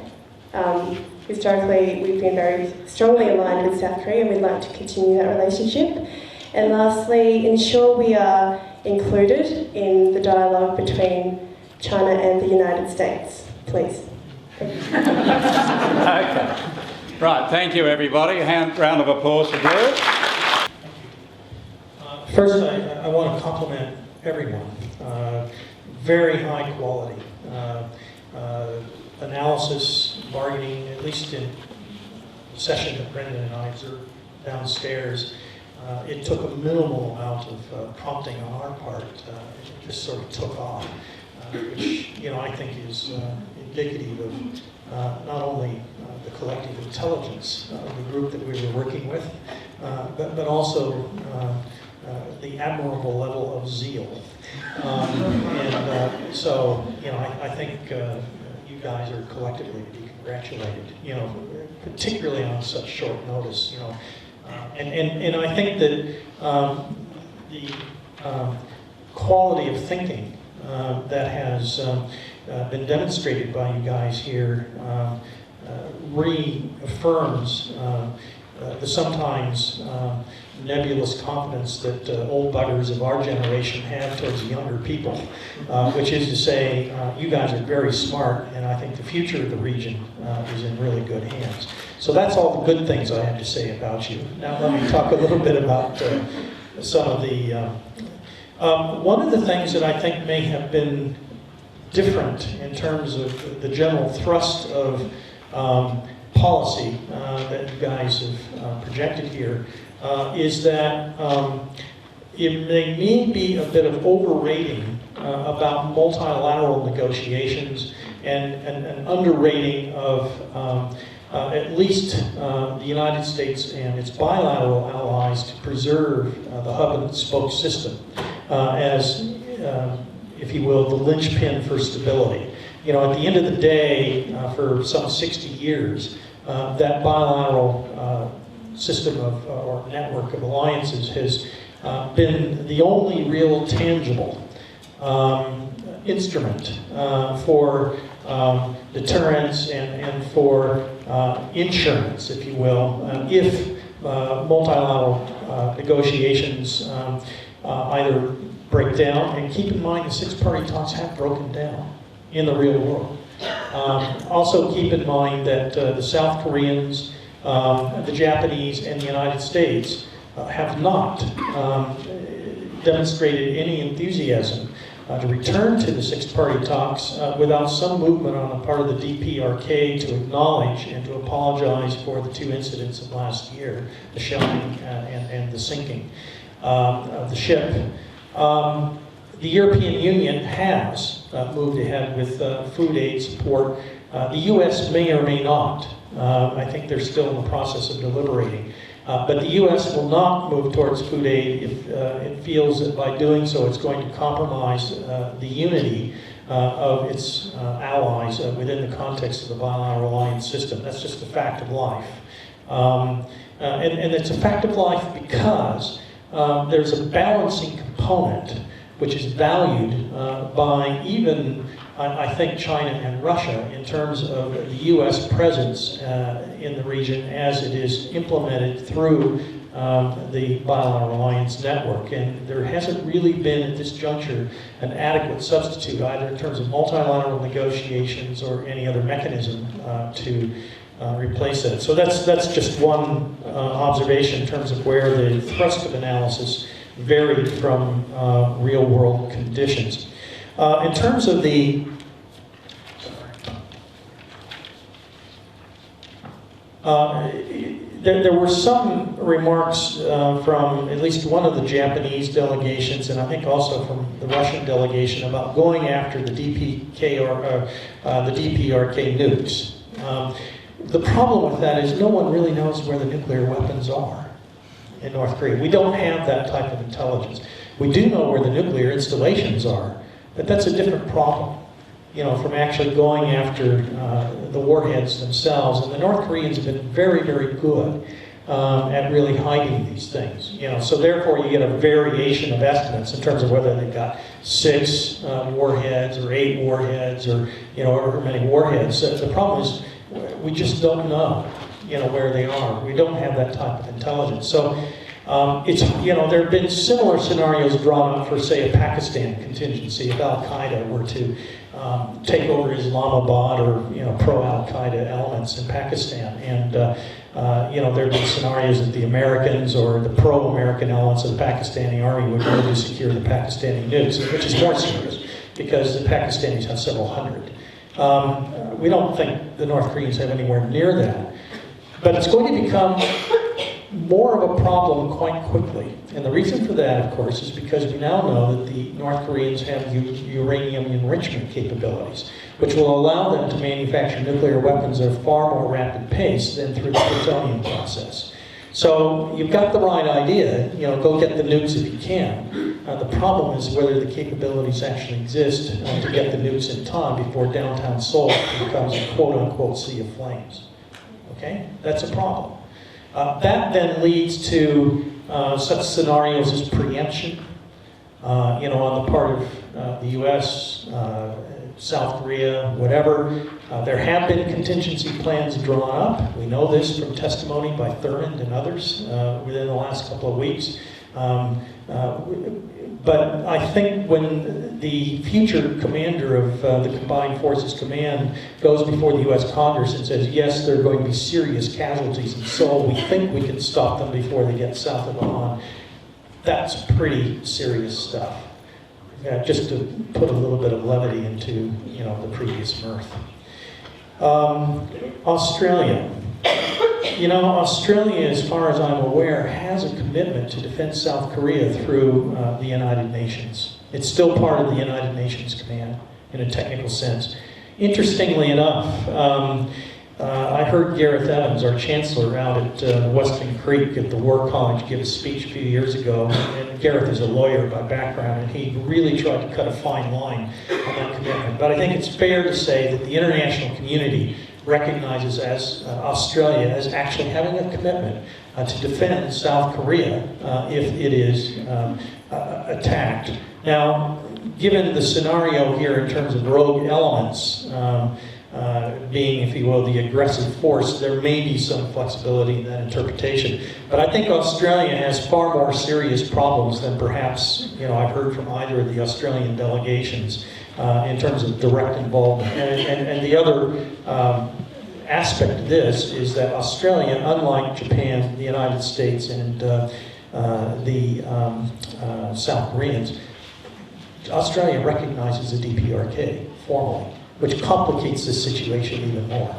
Historically, we've been very strongly aligned with South Korea and we'd like to continue that relationship. And lastly, ensure we are included in the dialogue between China and the United States, please. Okay. Right, thank you everybody. A round of applause for Drew. First, I want to compliment everyone. Very high quality analysis, bargaining, at least in the session that Brendan and I observed downstairs. it took a minimal amount of prompting on our part. It just sort of took off, which I think is indicative of not only the collective intelligence of the group that we were working with, but also the admirable level of zeal. So I think you guys are collectively to be congratulated. Particularly on such short notice. And I think that the quality of thinking that has been demonstrated by you guys here reaffirms the sometimes nebulous confidence that old buggers of our generation have towards younger people, which is to say, you guys are very smart, and I think the future of the region is in really good hands. So that's all the good things I have to say about you. Now let me talk a little bit about some of the... one of the things that I think may have been different in terms of the general thrust of policy that you guys have projected here is that it may be a bit of overrating about multilateral negotiations and an underrating of at least the United States and its bilateral allies to preserve the hub and spoke system as, if you will, the linchpin for stability. At the end of the day, for some 60 years, that bilateral system of or network of alliances has been the only real tangible instrument for deterrence and for insurance, if you will, if multilateral negotiations either break down, and keep in mind the six-party talks have broken down in the real world. Also keep in mind that the South Koreans, the Japanese, and the United States have not demonstrated any enthusiasm to return to the six-party talks without some movement on the part of the DPRK to acknowledge and to apologize for the two incidents of last year, the shelling and the sinking of the ship. The European Union has moved ahead with food aid support. The U.S. may or may not. I think they're still in the process of deliberating. But the U.S. will not move towards food aid if it feels that by doing so it's going to compromise the unity of its allies within the context of the bilateral alliance system. That's just a fact of life. And it's a fact of life because there's a balancing component which is valued by even, I think, China and Russia in terms of the U.S. presence in the region as it is implemented through the bilateral alliance network. And there hasn't really been at this juncture an adequate substitute either in terms of multilateral negotiations or any other mechanism to replace it. So that's just one observation in terms of where the thrust of analysis varied from real-world conditions. In terms of the there were some remarks from at least one of the Japanese delegations, and I think also from the Russian delegation, about going after the DPRK nukes. The problem with that is no one really knows where the nuclear weapons are in North Korea. We don't have that type of intelligence. We do know where the nuclear installations are, but that's a different problem, from actually going after the warheads themselves. And the North Koreans have been very, very good at really hiding these things. So therefore you get a variation of estimates in terms of whether they've got 6 warheads or 8 warheads or however many warheads. The problem is we just don't know where they are. We don't have that type of intelligence. So it's, there have been similar scenarios drawn up for, say, a Pakistan contingency if Al-Qaeda were to take over Islamabad or pro-Al-Qaeda elements in Pakistan. And there have been scenarios that the Americans or the pro-American elements of the Pakistani army would go to secure the Pakistani nukes, which is more serious because the Pakistanis have several hundred. We don't think the North Koreans have anywhere near that. But it's going to become more of a problem quite quickly. And the reason for that, of course, is because we now know that the North Koreans have uranium enrichment capabilities, which will allow them to manufacture nuclear weapons at a far more rapid pace than through the plutonium process. So you've got the right idea, go get the nukes if you can. The problem is whether the capabilities actually exist to get the nukes in time before downtown Seoul becomes a quote-unquote sea of flames. Okay? That's a problem. That then leads to such scenarios as preemption, on the part of the U.S., South Korea, whatever. There have been contingency plans drawn up. We know this from testimony by Thurmond and others within the last couple of weeks. But I think when the future commander of the Combined Forces Command goes before the U.S. Congress and says, yes, there are going to be serious casualties in Seoul, we think we can stop them before they get south of Wuhan, that's pretty serious stuff. Just to put a little bit of levity into, the previous mirth. Australia. Australia, as far as I'm aware, has a commitment to defend South Korea through the United Nations. It's still part of the United Nations Command in a technical sense. Interestingly enough, I heard Gareth Evans, our chancellor, out at Weston Creek at the War College give a speech a few years ago. And Gareth is a lawyer by background, and he really tried to cut a fine line on that commitment. But I think it's fair to say that the international community recognizes as Australia as actually having a commitment to defend South Korea if it is attacked. Now, given the scenario here in terms of rogue elements, being, if you will, the aggressive force, there may be some flexibility in that interpretation. But I think Australia has far more serious problems than perhaps I've heard from either of the Australian delegations in terms of direct involvement. And the other aspect of this is that Australia, unlike Japan, the United States, and the South Koreans, Australia recognizes the DPRK formally, which complicates this situation even more.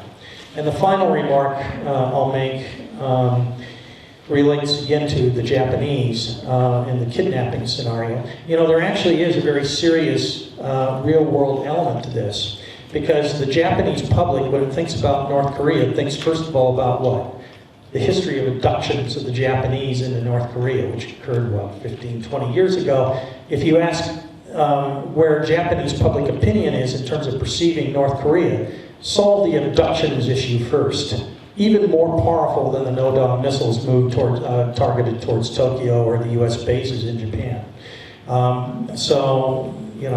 And the final remark I'll make relates again to the Japanese and the kidnapping scenario. There actually is a very serious real-world element to this, because the Japanese public, when it thinks about North Korea, thinks first of all about what? The history of abductions of the Japanese into North Korea, which occurred, 15, 20 years ago. If you ask where Japanese public opinion is in terms of perceiving North Korea, solve the abductions issue first. Even more powerful than the no-dawn missiles moved toward, targeted towards Tokyo or the U.S. bases in Japan.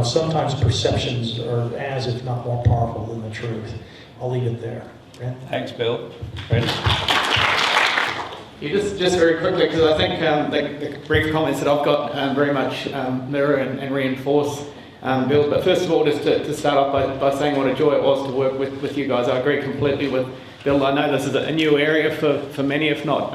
Sometimes perceptions are as, if not more powerful than the truth. I'll leave it there. Brent? Thanks, Bill. Brent? Yeah, just very quickly, because I think the brief comments that I've got very much mirror and reinforce Bill's. But first of all, just to start off by saying what a joy it was to work with you guys. I agree completely with Bill. I know this is a new area for many, if not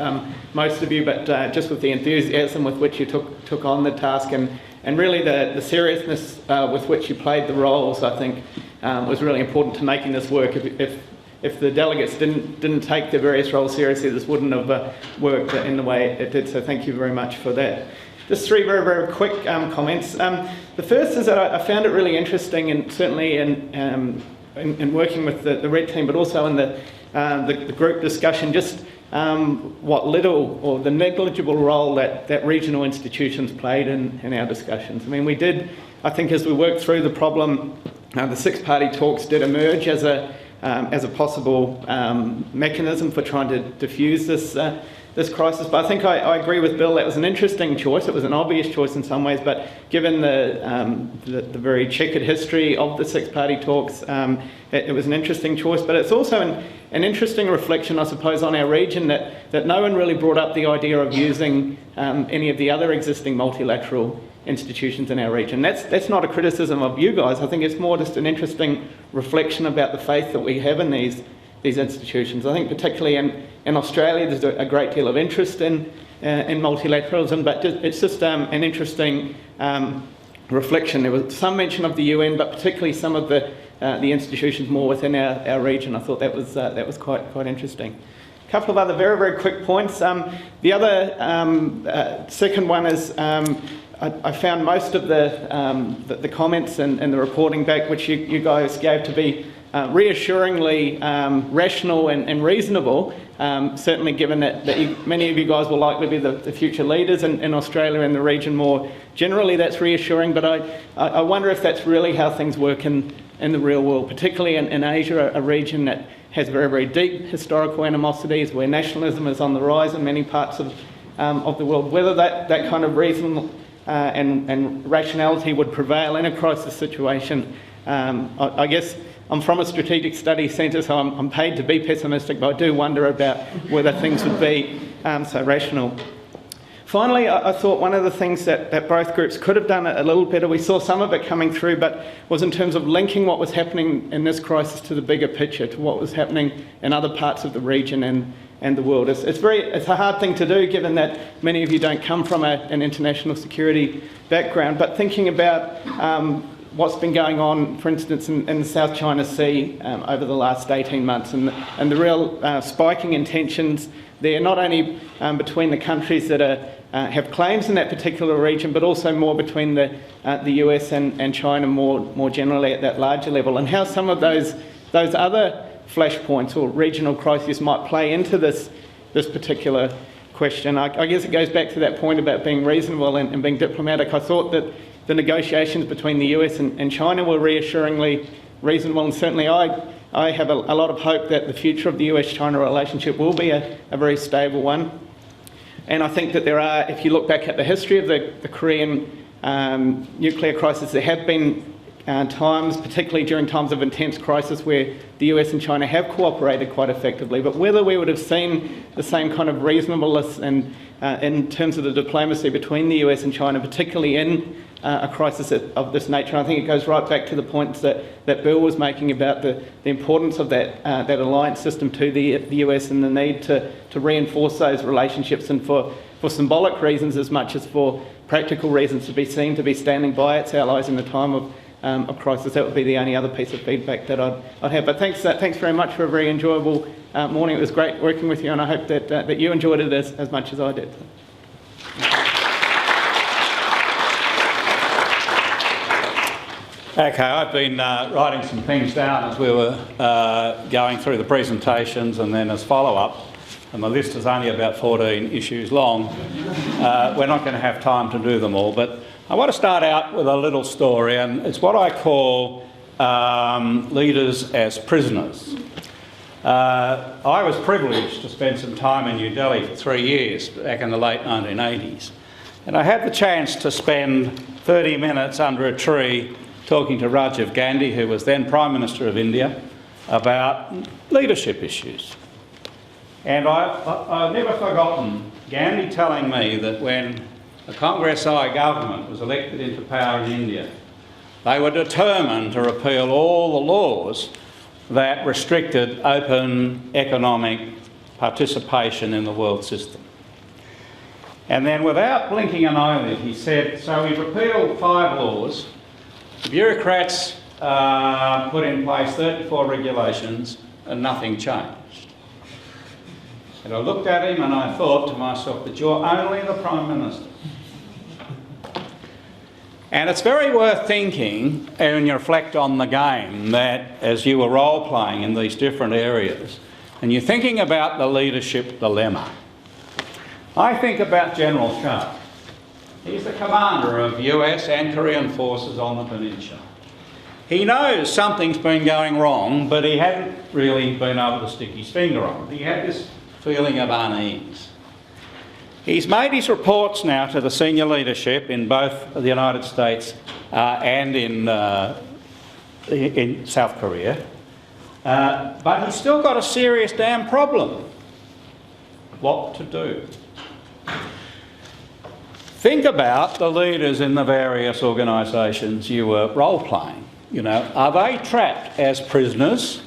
most of you, but just with the enthusiasm with which you took on the task and really the seriousness with which you played the roles, I think was really important to making this work. If the delegates didn't take their various roles seriously, this wouldn't have worked in the way it did. So thank you very much for that. Just three very, very quick comments. The first is that I found it really interesting, and certainly in working with the Red Team, but also in the group discussion, just what little or the negligible role that regional institutions played in our discussions. I mean, we did, I think, as we worked through the problem, the six-party talks did emerge as a possible mechanism for trying to diffuse this crisis. But I think I agree with Bill, that was an interesting choice. It was an obvious choice in some ways, but given the very checkered history of the six-party talks, it was an interesting choice. But it's also an interesting reflection, I suppose, on our region that no one really brought up the idea of using any of the other existing multilateral institutions in our region. That's not a criticism of you guys. I think it's more just an interesting reflection about the faith that we have in these institutions. I think particularly in Australia there's a great deal of interest in multilateralism, but it's just an interesting reflection. There was some mention of the UN, but particularly some of the institutions more within our region. I thought that was quite interesting. couple of other very, very quick points. The other second one is I found most of the comments and the reporting back which you guys gave to be reassuringly rational and reasonable, certainly given that many of you guys will likely be the future leaders in Australia and the region more generally. That's reassuring, but I wonder if that's really how things work in the real world, particularly in Asia, a region that has very, very deep historical animosities, where nationalism is on the rise in many parts of the world. Whether that kind of reason and rationality would prevail in a crisis situation, I guess I'm from a strategic studies centre, so I'm paid to be pessimistic, but I do wonder about whether things would be so rational. Finally, I thought one of the things that both groups could have done a little better, we saw some of it coming through, but was in terms of linking what was happening in this crisis to the bigger picture, to what was happening in other parts of the region and the world. It's a hard thing to do, given that many of you don't come from an international security background, but thinking about what's been going on, for instance, in the South China Sea over the last 18 months, and the real spiking in tensions there, not only between the countries that have claims in that particular region, but also more between the US and China more generally at that larger level, and how some of those other flashpoints or regional crises might play into this particular question. I guess it goes back to that point about being reasonable and being diplomatic. I thought that the negotiations between the US and China were reassuringly reasonable, and certainly I have a lot of hope that the future of the US-China relationship will be a very stable one. And I think that there are, if you look back at the history of the Korean nuclear crisis, there have been times, particularly during times of intense crisis, where the US and China have cooperated quite effectively. But whether we would have seen the same kind of reasonableness and in terms of the diplomacy between the US and China, particularly in a crisis of this nature, I think it goes right back to the points that Bill was making about the importance of that alliance system to the US and the need to reinforce those relationships, and for symbolic reasons as much as for practical reasons, to be seen to be standing by its allies in the time of crisis. That would be the only other piece of feedback that I'd have. But thanks very much for a very enjoyable morning. It was great working with you, and I hope that you enjoyed it as much as I did. Okay, I've been writing some things down as we were going through the presentations and then as follow-up, and the list is only about 14 issues long. We're not going to have time to do them all, but I want to start out with a little story, and it's what I call leaders as prisoners. I was privileged to spend some time in New Delhi for 3 years back in the late 1980s, and I had the chance to spend 30 minutes under a tree talking to Rajiv Gandhi, who was then Prime Minister of India, about leadership issues. And I've never forgotten Gandhi telling me that when the Congress-I government was elected into power in India, they were determined to repeal all the laws that restricted open economic participation in the world system. And then, without blinking an eyelid, he said, so we repealed 5 laws, the bureaucrats put in place 34 regulations, and nothing changed. And I looked at him and I thought to myself, but you're only the Prime Minister. And it's very worth thinking, when you reflect on the game, that as you were role-playing in these different areas, and you're thinking about the leadership dilemma, I think about General Sharp. He's the commander of US and Korean forces on the peninsula. He knows something's been going wrong, but he hadn't really been able to stick his finger on it. He had this feeling of unease. He's made his reports now to the senior leadership in both the United States and in South Korea, but he's still got a serious damn problem. What to do? Think about the leaders in the various organisations you were role-playing. You know, are they trapped as prisoners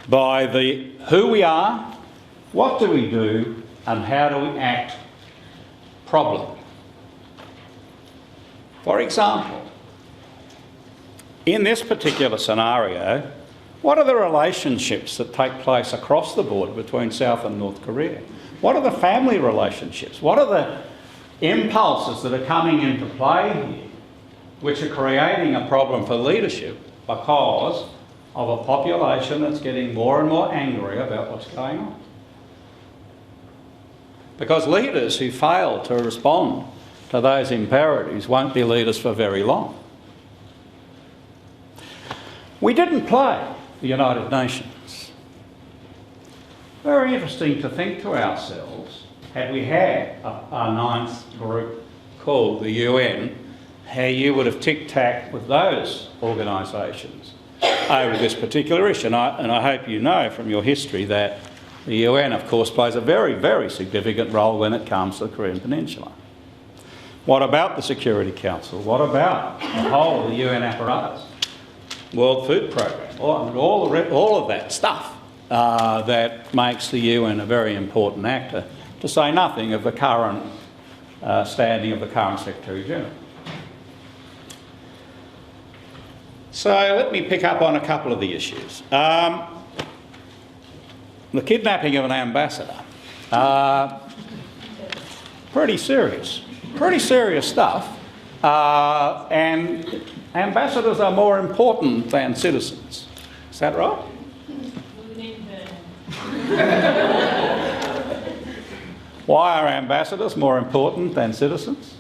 by the who we are, what do we do, and how do we act problem? For example, in this particular scenario, What are the relationships that take place across the board between South and North Korea? What are the family relationships? What are the impulses that are coming into play here, which are creating a problem for leadership because of a population that's getting more and more angry about what's going on? Because leaders who fail to respond to those imperatives won't be leaders for very long. We didn't play the United Nations. Very interesting to think to ourselves, had we had a ninth group called the UN, how you would have tic-tacked with those organisations over this particular issue. And I hope you know from your history that the UN, of course, plays a very, very significant role when it comes to the Korean Peninsula. What about the Security Council? What about the whole of the UN apparatus? World Food Programme, all of that stuff that makes the UN a very important actor, to say nothing of the current standing of the current Secretary General. So let me pick up on a couple of the issues. The kidnapping of an ambassador, pretty serious stuff, and ambassadors are more important than citizens. Is that right? Why are ambassadors more important than citizens?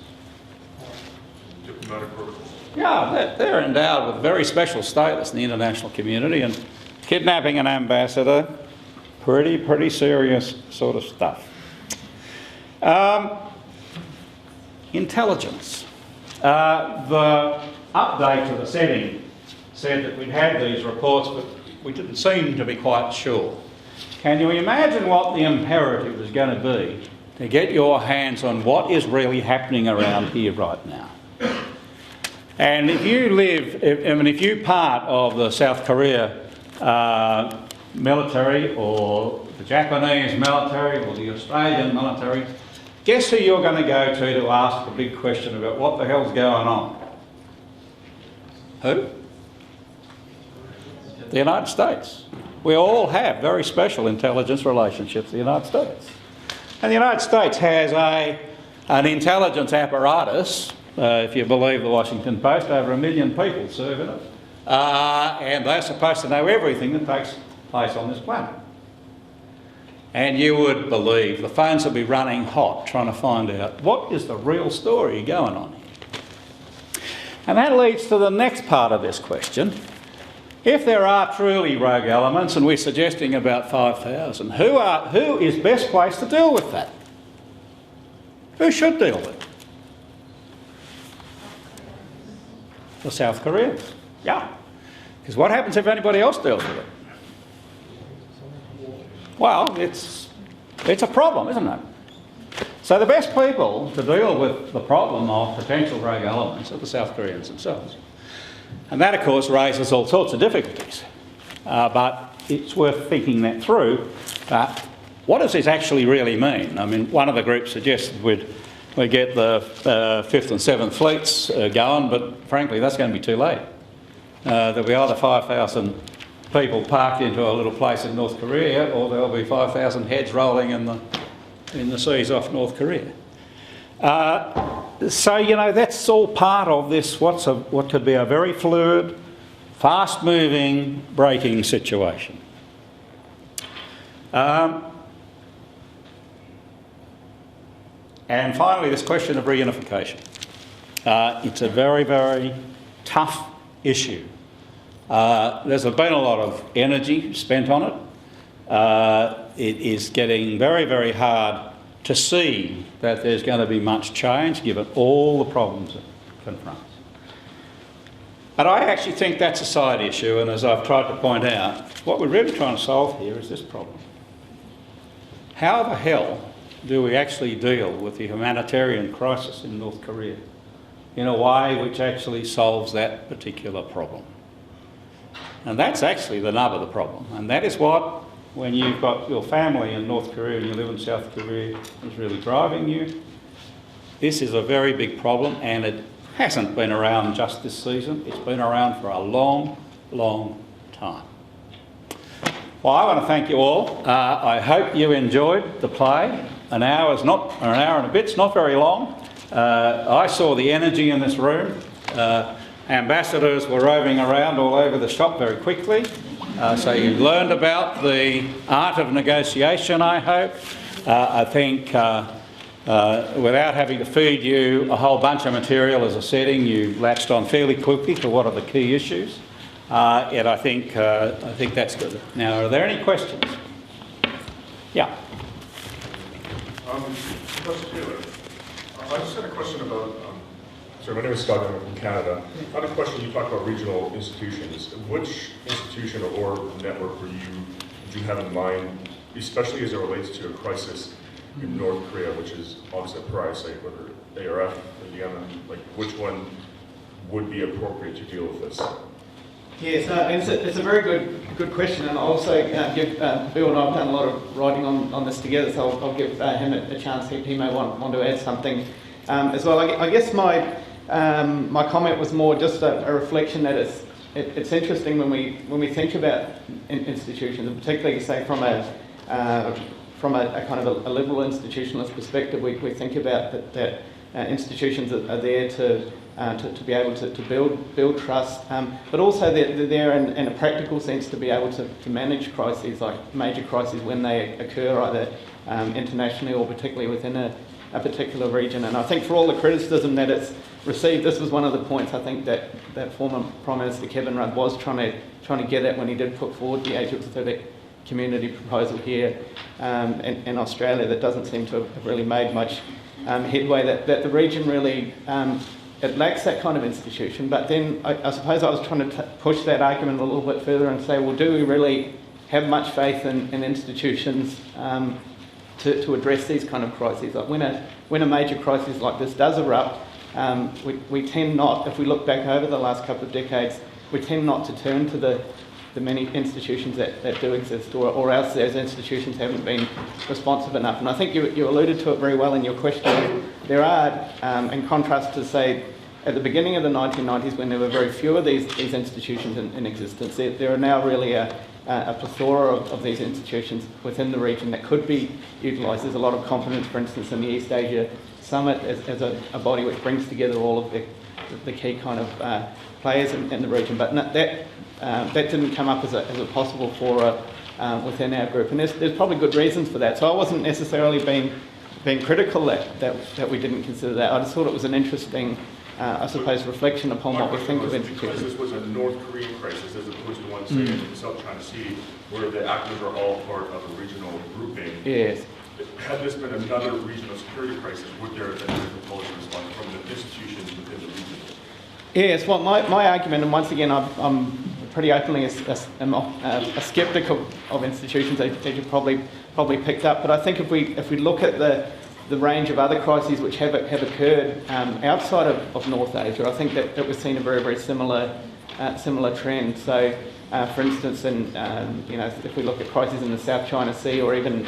Diplomatic protocol. Yeah, they're endowed with very special status in the international community, and kidnapping an ambassador, pretty serious sort of stuff. Intelligence. The update to the setting said that we'd had these reports, but we didn't seem to be quite sure. Can you imagine what the imperative is going to be to get your hands on what is really happening around here right now? And if you're part of the South Korea military, or the Japanese military, or the Australian military, guess who you're going to go to ask the big question about what the hell's going on? Who? The United States. We all have very special intelligence relationships with the United States. And the United States has an intelligence apparatus, if you believe the Washington Post, over 1 million people serve in it. And they're supposed to know everything that takes place on this planet. And you would believe the phones will be running hot trying to find out what is the real story going on here. And that leads to the next part of this question. If there are truly rogue elements, and we're suggesting about 5,000, who is best placed to deal with that? Who should deal with it? The South Koreans. Yeah. Because what happens if anybody else deals with it? Well, it's a problem, isn't it? So the best people to deal with the problem of potential rogue elements are the South Koreans themselves. And that, of course, raises all sorts of difficulties. But it's worth thinking that through. What does this actually really mean? I mean, one of the groups suggested we'd get the 5th and 7th fleets going, but frankly, that's going to be too late. There'll be either 5,000 people parked into a little place in North Korea, or there'll be 5,000 heads rolling in the seas off North Korea. So, you know, that's all part of this, what could be a very fluid, fast-moving, breaking situation. And finally, this question of reunification. It's a very, very tough issue. There's been a lot of energy spent on it. It is getting very, very hard to see that there's going to be much change given all the problems it confronts. But I actually think that's a side issue, and as I've tried to point out, what we're really trying to solve here is this problem. How the hell do we actually deal with the humanitarian crisis in North Korea in a way which actually solves that particular problem? And that's actually the nub of the problem, and that is what, when you've got your family in North Korea and you live in South Korea, is really driving you. This is a very big problem, and it hasn't been around just this season. It's been around for a long, long time. Well, I want to thank you all. I hope you enjoyed the play. An hour and a bit's not very long. I saw the energy in this room. Ambassadors were roving around all over the shop very quickly. So you learned about the art of negotiation, I hope. I think without having to feed you a whole bunch of material as a setting, you latched on fairly quickly to what are the key issues. And I think that's good. Now, are there any questions? Yeah. Professor Taylor, I just had a question about, sorry, my name is Scott, I'm from Canada. I had a question, you talked about regional institutions. Which institution or network would you have in mind, especially as it relates to a crisis in North Korea, which is obviously a pariah state, whether ARF, Indiana, like which one would be appropriate to deal with this? Yes, it's a very good question, and I'll also give Bill and I've done a lot of writing on this together, so I'll give him a chance. He may want to add something as well. I guess my comment was more just a reflection that it's interesting when we think about institutions, and particularly say from a kind of a liberal institutionalist perspective, we think about that institutions are there to be able to build trust, but also they're there in a practical sense to be able to manage crises, like major crises when they occur either internationally or particularly within a particular region. And I think for all the criticism that it's received, this was one of the points I think that former Prime Minister Kevin Rudd was trying to get at when he did put forward the Asia-Pacific Community proposal here in Australia that doesn't seem to have really made much headway, that the region really it lacks that kind of institution. But then I suppose I was trying to push that argument a little bit further and say, well, do we really have much faith in institutions to address these kind of crises? Like when a major crisis like this does erupt, we tend not, if we look back over the last couple of decades, we tend not to turn to the many institutions that do exist, or else those institutions haven't been responsive enough. And I think you alluded to it very well in your question. There are, in contrast to, say, at the beginning of the 1990s when there were very few of these institutions in existence, there are now really a plethora of these institutions within the region that could be utilised. There's a lot of confidence, for instance, in the East Asia Summit as a body which brings together all of the key kind of players in the region. But that didn't come up as a possible fora within our group, and there's probably good reasons for that. So I wasn't necessarily being critical that we didn't consider that. I just thought it was an interesting, I suppose, reflection upon what we think of institutions. This was a North Korean crisis as opposed to one, say, in the South China Sea, where the actors are all part of a regional grouping. Yes. Had this been another regional security crisis, would there have been a proposed response from the institutions within the region? Yes, well, my argument, and once again, I'm pretty openly a sceptic of institutions, as you probably picked up. But I think if we look at the range of other crises which have occurred outside of North Asia, I think that we've seen a very, very similar trend. So, for instance, if we look at crises in the South China Sea, or even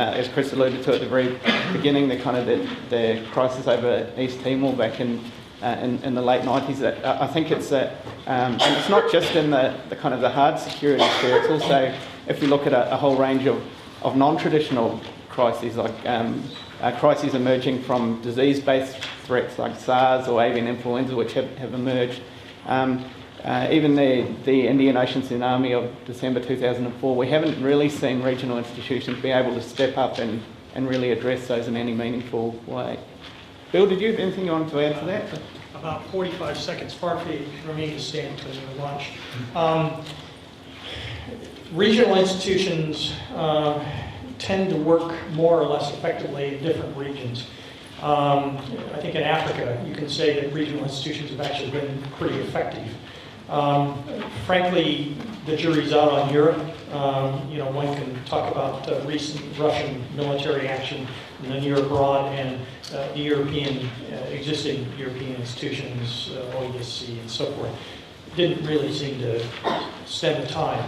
as Chris alluded to at the very beginning, the crisis over East Timor back in the late 90s, I think it's and it's not just in the kind of the hard security sphere. It's also, if we look at a whole range of non-traditional crises, like crises emerging from disease-based threats like SARS or avian influenza, which have emerged. Even the Indian Ocean tsunami of December 2004, we haven't really seen regional institutions be able to step up and really address those in any meaningful way. Bill, did you have anything you wanted to add to that? About 45 seconds, far for me to stand because of the lunch. Regional institutions tend to work more or less effectively in different regions. I think in Africa, you can say that regional institutions have actually been pretty effective. Frankly, the jury's out on Europe. One can talk about recent Russian military action in the near abroad and the existing European institutions, OESC and so forth. Didn't really seem to stand the time.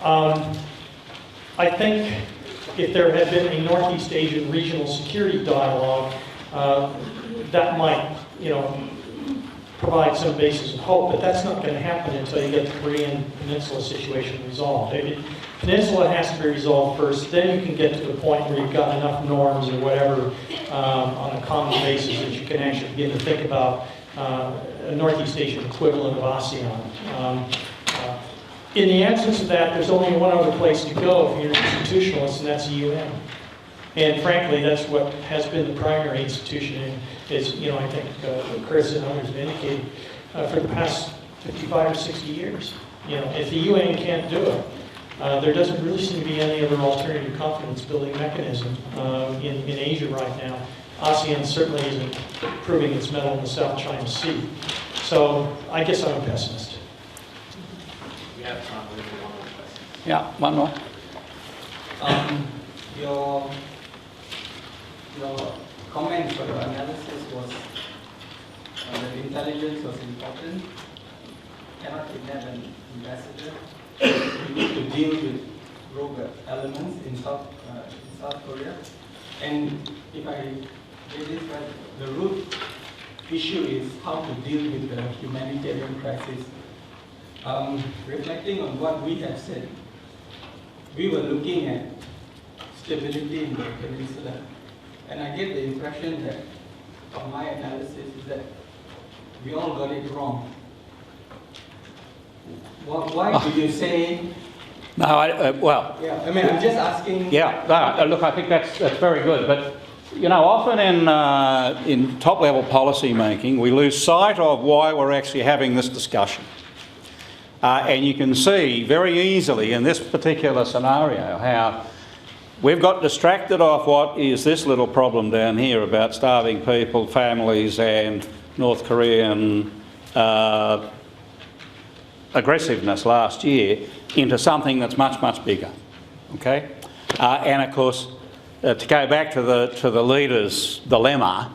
I think if there had been a Northeast Asian regional security dialogue, that might, provide some basis of hope, but that's not going to happen until you get the Korean Peninsula situation resolved. Peninsula has to be resolved first, then you can get to the point where you've got enough norms or whatever on a common basis that you can actually begin to think about a Northeast Asian equivalent of ASEAN. In the absence of that, there's only one other place to go if you're an institutionalist, and that's the UN. And frankly, that's what has been the primary institution, is, you know, I think Chris and others have indicated, for the past 55 or 60 years. You know, if the UN can't do it, there doesn't really seem to be any other alternative confidence building mechanism in Asia right now. ASEAN certainly isn't proving its mettle in the South China Sea. So I guess I'm a pessimist. We have time for one more question. Yeah, one more. Your comment for your analysis was that intelligence was important. Cannot kidnap an ambassador. We need to deal with rogue elements in South Korea. And if I get this right, the root issue is how to deal with the humanitarian crisis. Reflecting on what we have said, we were looking at stability in the peninsula. And I get the impression that, from my analysis, is that we all got it wrong. Why do you say? No, well. Yeah, I mean, I'm just asking. Yeah, no, look, I think that's very good. But, you know, often in top-level policy making, we lose sight of why we're actually having this discussion. And you can see very easily in this particular scenario how we've got distracted off what is this little problem down here about starving people, families, and North Korean aggressiveness last year into something that's much, much bigger. Okay? And of course, to go back to the leader's dilemma,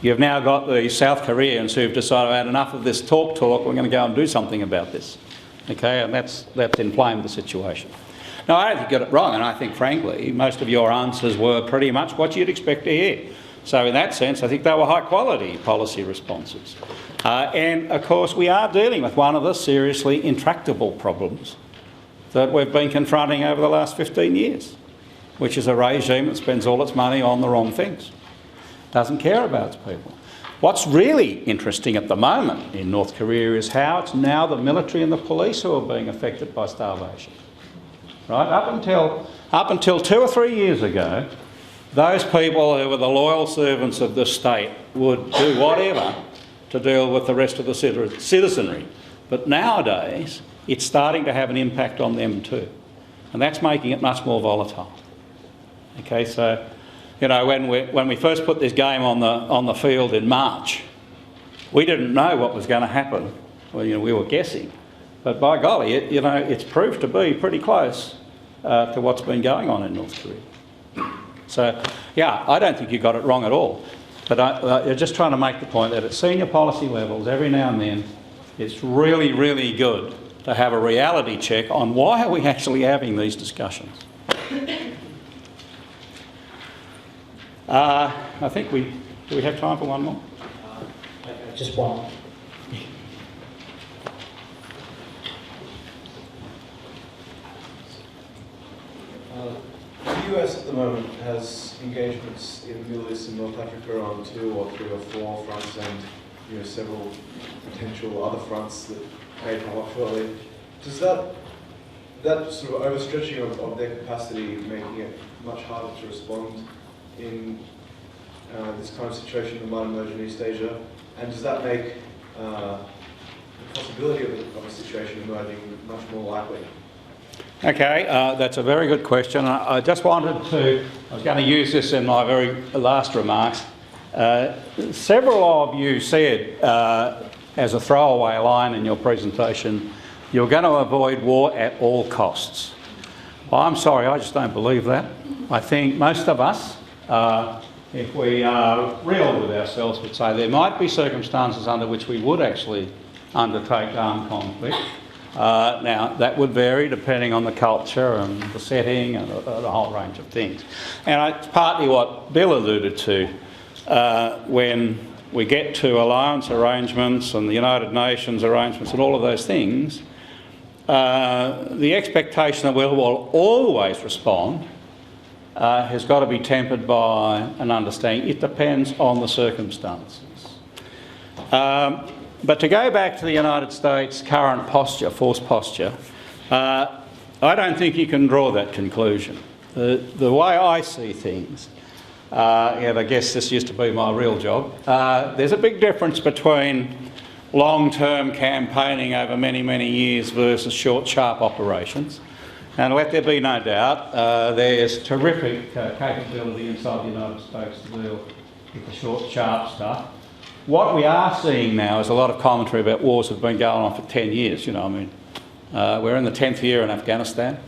you've now got the South Koreans who've decided, had enough of this talk, we're going to go and do something about this. Okay? And that's inflamed the situation. Now, I don't think you got it wrong, and I think, frankly, most of your answers were pretty much what you'd expect to hear. So in that sense, I think they were high-quality policy responses. And, of course, we are dealing with one of the seriously intractable problems that we've been confronting over the last 15 years, which is a regime that spends all its money on the wrong things, doesn't care about its people. What's really interesting at the moment in North Korea is how it's now the military and the police who are being affected by starvation. Right? Up until 2 or 3 years ago, those people who were the loyal servants of the state would do whatever to deal with the rest of the citizenry. But nowadays, it's starting to have an impact on them too. And that's making it much more volatile. Okay, so, you know, when we first put this game on the field in March, we didn't know what was going to happen. Well, you know, we were guessing. But by golly, it's proved to be pretty close to what's been going on in North Korea. So, yeah, I don't think you got it wrong at all. But I'm just trying to make the point that at senior policy levels, every now and then, it's really, really good to have a reality check on why are we actually having these discussions. I think do we have time for one more? Just one. The US at the moment has engagements in the Middle East and North Africa on 2 or 3 or 4 fronts, and several potential other fronts that may come up shortly. Does that sort of overstretching of their capacity making it much harder to respond in this kind of situation that might emerge in East Asia? And does that make the possibility of a situation emerging much more likely? Okay, that's a very good question. I just wanted I was going to use this in my very last remarks. Several of you said, as a throwaway line in your presentation, you're going to avoid war at all costs. Well, I'm sorry, I just don't believe that. I think most of us, if we are real with ourselves, would say there might be circumstances under which we would actually undertake armed conflict. Now, that would vary depending on the culture and the setting and a whole range of things. And it's partly what Bill alluded to. When we get to alliance arrangements and the United Nations arrangements and all of those things, the expectation that we will always respond has got to be tempered by an understanding. It depends on the circumstances. But to go back to the United States' current posture, force posture, I don't think you can draw that conclusion. The way I see things, and I guess this used to be my real job, there's a big difference between long-term campaigning over many, many years versus short, sharp operations. And let there be no doubt, there's terrific capability inside the United States to deal with the short, sharp stuff. What we are seeing now is a lot of commentary about wars that have been going on for 10 years, you know, I mean, we're in the 10th year in Afghanistan,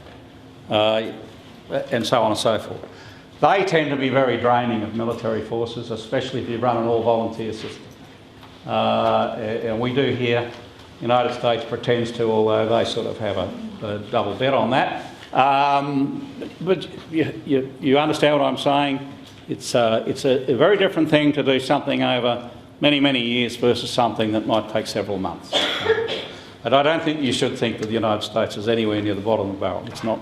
and so on and so forth. They tend to be very draining of military forces, especially if you run an all-volunteer system. And we do here, the United States pretends to, although they sort of have a double bet on that. But you understand what I'm saying? It's a very different thing to do something over many, many years versus something that might take several months. And I don't think you should think that the United States is anywhere near the bottom of the barrel. It's not.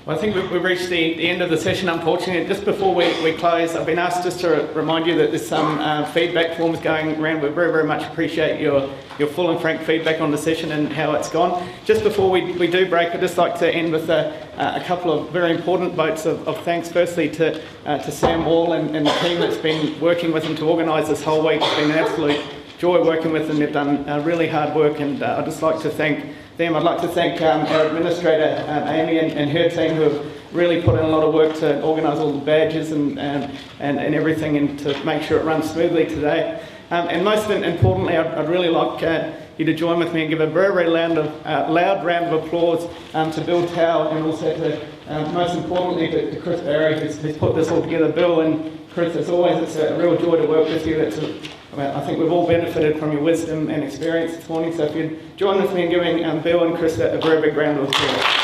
Well, I think we've reached the end of the session, unfortunately. Just before we close, I've been asked just to remind you that there's some feedback forms going around. We very, very much appreciate your full and frank feedback on the session and how it's gone. Just before we do break, I'd just like to end with a couple of very important votes of thanks. Firstly to Sam Wall and the team that's been working with them to organise this whole week. It's been an absolute joy working with them. They've done really hard work, and I'd just like to thank them. I'd like to thank our administrator, Amy, and her team, who have really put in a lot of work to organise all the badges and everything, and to make sure it runs smoothly today. And most importantly, I'd really like you to join with me and give a very, very loud round of applause to Bill Tao, and also to, most importantly, to Chris Barrie, who's put this all together. Bill and Chris, as always, it's a real joy to work with you. I think we've all benefited from your wisdom and experience this morning, so if you'd join with me in giving Bill and Chris a very big round of applause.